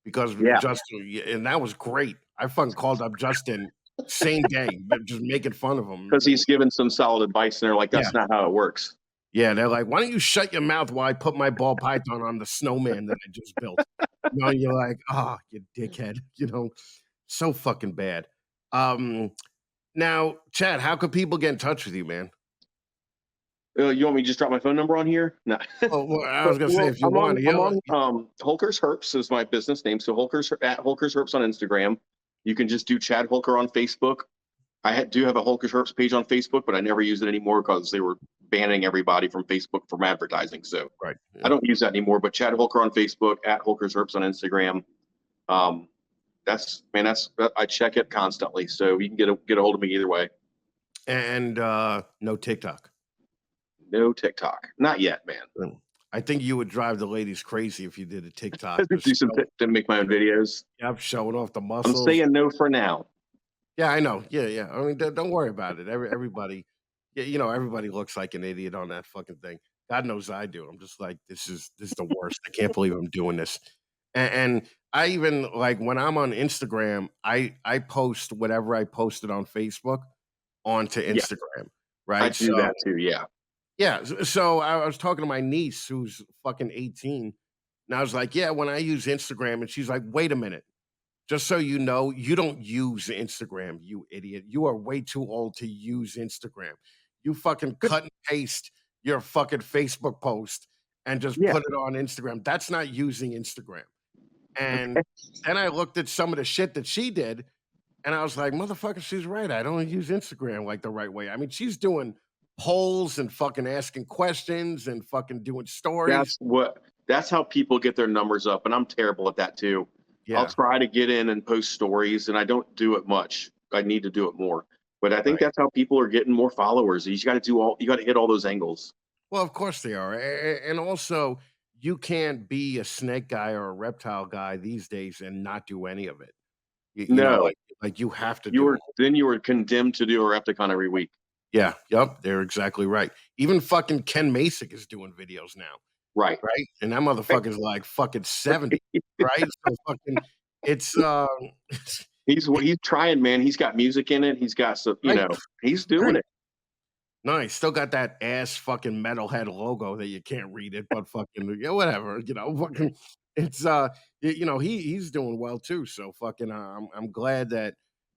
[SPEAKER 1] because
[SPEAKER 5] Yeah,
[SPEAKER 1] Justin, and that was great. I fucking called up Justin same day, but just making fun of him.
[SPEAKER 5] because he's given some solid advice, and they're like,
[SPEAKER 1] Yeah.
[SPEAKER 5] "That's not how it works."
[SPEAKER 1] Yeah, they're like, "Why don't you shut your mouth while I put my ball python on the snowman that I just built?" And you're like, "Oh, you dickhead," so fucking bad. Um, Now, Chad, how could people get in touch with you, man?
[SPEAKER 5] You want me to just drop my phone number on here? No.
[SPEAKER 1] Well, I was gonna say if you
[SPEAKER 5] I'm
[SPEAKER 1] want
[SPEAKER 5] on.
[SPEAKER 1] to,
[SPEAKER 5] I'm on. Holker's Herps is my business name. So Holker's at Holker's Herps on Instagram. You can just do Chad Holker on Facebook. I do have a Holker's Herps page on Facebook, but I never use it anymore because they were banning everybody from Facebook from advertising. So
[SPEAKER 1] right.
[SPEAKER 5] I don't use that anymore. But Chad Holker on Facebook, at Holker's Herps on Instagram. That's I check it constantly, so you can get a hold of me either way.
[SPEAKER 1] And no TikTok.
[SPEAKER 5] No TikTok, not yet, man.
[SPEAKER 1] I think you would drive the ladies crazy if you did a TikTok.
[SPEAKER 5] Do some to make my own videos.
[SPEAKER 1] Yep, showing off the
[SPEAKER 5] I'm
[SPEAKER 1] muscles.
[SPEAKER 5] saying no for now.
[SPEAKER 1] Yeah, I know. Yeah. I mean, don't worry about it. Everybody, everybody looks like an idiot on that fucking thing. God knows I do. I'm just like, this is the worst. I can't believe I'm doing this. And I even like when I'm on Instagram, I post whatever I posted on Facebook onto Instagram. Right.
[SPEAKER 5] I do that too. Yeah.
[SPEAKER 1] Yeah. So I was talking to my niece who's fucking 18. And I was like, yeah, when I use Instagram, and she's like, wait a minute. Just so you know, you don't use Instagram, you idiot. You are way too old to use Instagram. You fucking cut and paste your fucking Facebook post and just put it on Instagram. That's not using Instagram. And then I looked at some of the shit that she did, and I was like, motherfucker, she's right. I don't use Instagram like the right way. I mean, she's doing polls and fucking asking questions and fucking doing stories.
[SPEAKER 5] That's how people get their numbers up, and I'm terrible at that too.
[SPEAKER 1] Yeah.
[SPEAKER 5] I'll try to get in and post stories, and I don't do it much. I need to do it more. But I think that's how people are getting more followers. You got to hit all those angles.
[SPEAKER 1] Well, of course they are. And also, you can't be a snake guy or a reptile guy these days and not do any of it. Like you have to do it.
[SPEAKER 5] Then you were condemned to do a Repticon every week.
[SPEAKER 1] Yeah, yep, they're exactly right. Even fucking Ken Masick is doing videos now.
[SPEAKER 5] Right.
[SPEAKER 1] And that motherfucker's like fucking 70, right? So fucking it's
[SPEAKER 5] he's trying, man. He's got music in it. He's got some, he's doing it.
[SPEAKER 1] No, he's still got that ass fucking metalhead logo that you can't read it, but fucking whatever, fucking it's he's doing well too. So fucking I'm glad that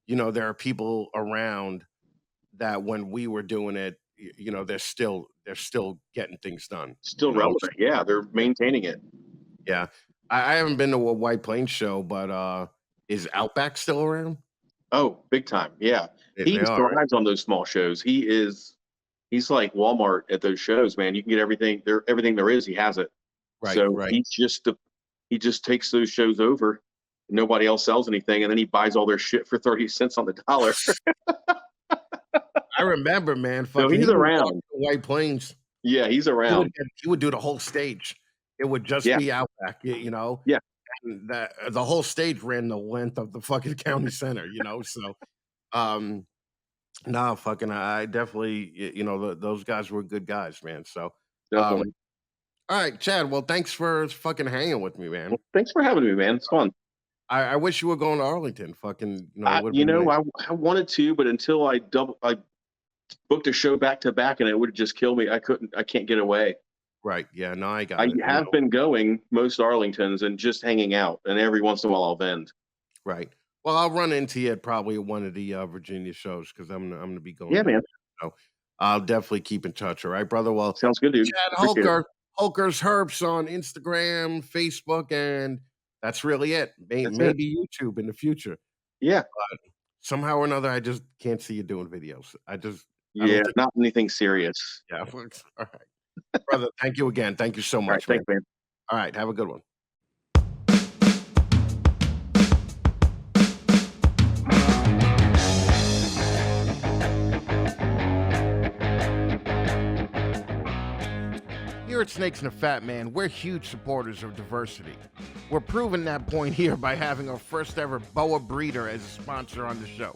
[SPEAKER 1] there are people around that when we were doing it, they're still getting things done.
[SPEAKER 5] Still relevant. Yeah, they're maintaining it.
[SPEAKER 1] Yeah. I haven't been to a White Plains show, but is Outback still around?
[SPEAKER 5] Oh, big time. Yeah. He thrives on those small shows. He's like Walmart at those shows, man. You can get everything there is, he has it.
[SPEAKER 1] Right.
[SPEAKER 5] So
[SPEAKER 1] right.
[SPEAKER 5] he just takes those shows over. Nobody else sells anything, and then he buys all their shit for 30 cents on the dollar.
[SPEAKER 1] I remember, man.
[SPEAKER 5] So he's around.
[SPEAKER 1] White Plains.
[SPEAKER 5] Yeah, he's around.
[SPEAKER 1] He would do the whole stage. It would just be Outback,
[SPEAKER 5] Yeah.
[SPEAKER 1] And the whole stage ran the length of the fucking county center, So, no, fucking, I definitely, those guys were good guys, man. So,
[SPEAKER 5] Definitely.
[SPEAKER 1] All right, Chad. Well, thanks for fucking hanging with me, man.
[SPEAKER 5] Well, thanks for having me, man. It's fun.
[SPEAKER 1] I wish you were going to Arlington. Fucking,
[SPEAKER 5] I wanted to, but until I booked a show back to back, and it would just kill me. I can't get away.
[SPEAKER 1] Right. Yeah. No, I got
[SPEAKER 5] I
[SPEAKER 1] it.
[SPEAKER 5] have been going most Arlingtons and just hanging out, and every once in a while I'll vend.
[SPEAKER 1] Right. Well, I'll run into you at probably one of the Virginia shows because I'm gonna be going.
[SPEAKER 5] Yeah, man.
[SPEAKER 1] So I'll definitely keep in touch. All right, brother. Well,
[SPEAKER 5] sounds good, dude.
[SPEAKER 1] Chad Holker's Herps on Instagram, Facebook, and that's really it. Maybe YouTube in the future.
[SPEAKER 5] Yeah.
[SPEAKER 1] But somehow or another, I just can't see you doing videos.
[SPEAKER 5] Yeah, not anything serious.
[SPEAKER 1] Yeah. All right. Brother, thank you again. Thank you so
[SPEAKER 5] All right,
[SPEAKER 1] much, man.
[SPEAKER 5] thanks, man.
[SPEAKER 1] All right. Have a good one. Here at Snakes and a Fat Man, we're huge supporters of diversity. We're proving that point here by having our first ever boa breeder as a sponsor on the show.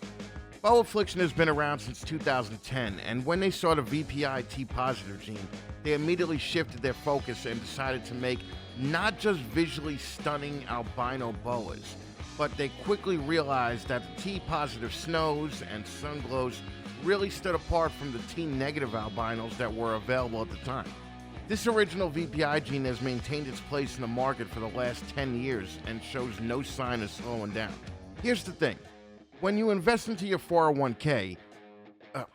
[SPEAKER 1] Boa Affliction has been around since 2010, and when they saw the VPI T-positive gene, they immediately shifted their focus and decided to make not just visually stunning albino boas, but they quickly realized that the T-positive snows and sunglows really stood apart from the T-negative albinos that were available at the time. This original VPI gene has maintained its place in the market for the last 10 years and shows no sign of slowing down. Here's the thing. When you invest into your 401k, a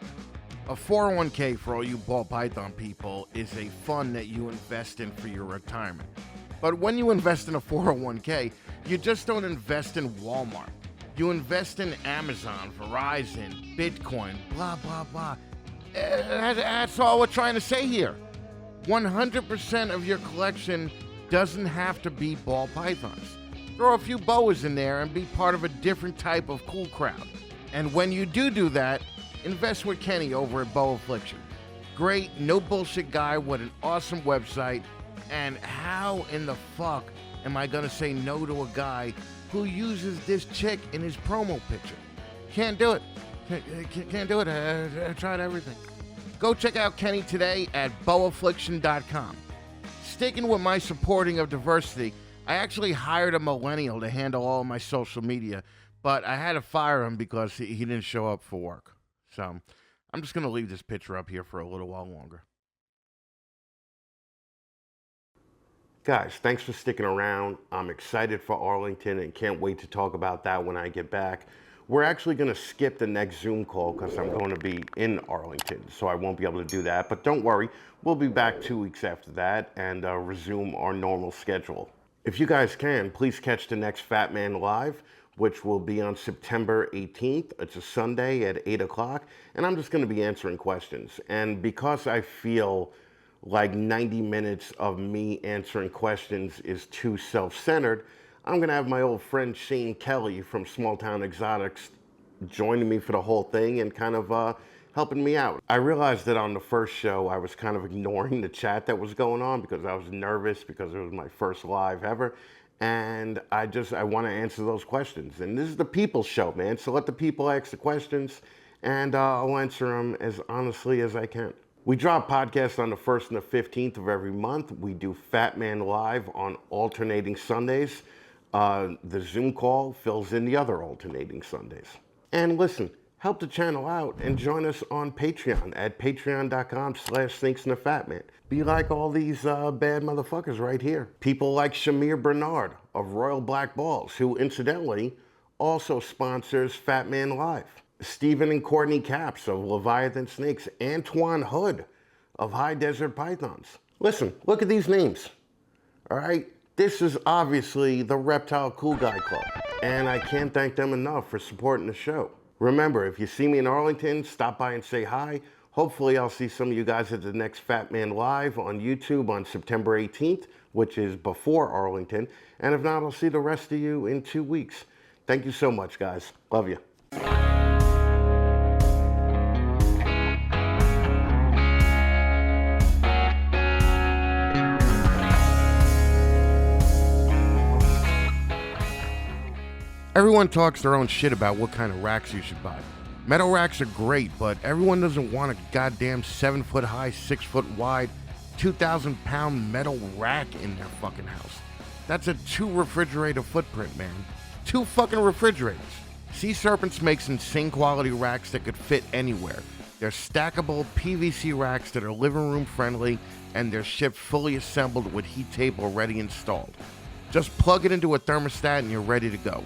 [SPEAKER 1] 401k for all you ball python people is a fund that you invest in for your retirement. But when you invest in a 401k, you just don't invest in Walmart. You invest in Amazon, Verizon, Bitcoin, blah, blah, blah. That's all we're trying to say here. 100% of your collection doesn't have to be ball pythons. Throw a few boas in there and be part of a different type of cool crowd. And when you do that, invest with Kenny over at Boa Affliction. Great, no bullshit guy with an awesome website. And how in the fuck am I gonna say no to a guy who uses this chick in his promo picture? Can't do it. Can't do it. I tried everything. Go check out Kenny today at boaffliction.com. Sticking with my supporting of diversity, I actually hired a millennial to handle all my social media, but I had to fire him because he didn't show up for work. So I'm just going to leave this picture up here for a little while longer. Guys, thanks for sticking around. I'm excited for Arlington and can't wait to talk about that when I get back. We're actually going to skip the next Zoom call because I'm going to be in Arlington, so I won't be able to do that. But don't worry, we'll be back 2 weeks after that and resume our normal schedule. If you guys can, please catch the next Fat Man Live, which will be on September 18th. It's a Sunday at 8 o'clock, and I'm just going to be answering questions. And because I feel like 90 minutes of me answering questions is too self-centered, I'm going to have my old friend Shane Kelly from Small Town Exotics joining me for the whole thing and kind of helping me out. I realized that on the first show, I was kind of ignoring the chat that was going on because I was nervous because it was my first live ever. And I want to answer those questions. And this is the people's show, man. So let the people ask the questions and I'll answer them as honestly as I can. We drop podcasts on the 1st and the 15th of every month. We do Fat Man Live on alternating Sundays. The Zoom call fills in the other alternating Sundays. And listen, help the channel out and join us on Patreon at patreon.com/snakesandthefatman. Be like all these bad motherfuckers right here. People like Shamir Bernard of Royal Black Balls, who incidentally also sponsors Fat Man Live. Stephen and Courtney Capps of Leviathan Snakes. Antoine Hood of High Desert Pythons. Listen, look at these names. All right? This is obviously the Reptile Cool Guy Club, and I can't thank them enough for supporting the show. Remember, if you see me in Arlington, stop by and say hi. Hopefully, I'll see some of you guys at the next Fat Man Live on YouTube on September 18th, which is before Arlington. And if not, I'll see the rest of you in 2 weeks. Thank you so much, guys. Love you. Everyone talks their own shit about what kind of racks you should buy. Metal racks are great, but everyone doesn't want a goddamn 7-foot high, 6-foot wide, 2,000-pound metal rack in their fucking house. That's a 2-refrigerator footprint, man. 2 fucking refrigerators. Sea Serpents makes insane quality racks that could fit anywhere. They're stackable PVC racks that are living room friendly, and they're shipped fully assembled with heat tape already installed. Just plug it into a thermostat and you're ready to go.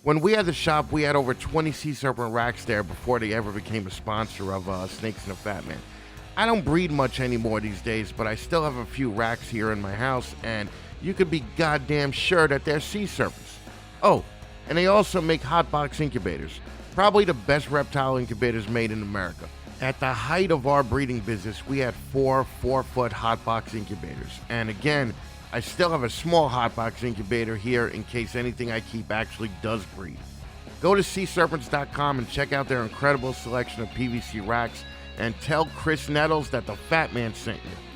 [SPEAKER 1] When we had the shop, we had over 20 Sea Serpent racks there before they ever became a sponsor of Snakes and a Fat Man. I don't breed much anymore these days, but I still have a few racks here in my house, and you could be goddamn sure that they're Sea Serpents. Oh, and they also make hot box incubators, probably the best reptile incubators made in America. At the height of our breeding business, we had 4 4-foot hotbox incubators. And again, I still have a small hotbox incubator here in case anything I keep actually does breed. Go to seaserpents.com and check out their incredible selection of PVC racks and tell Chris Nettles that the Fatman sent you.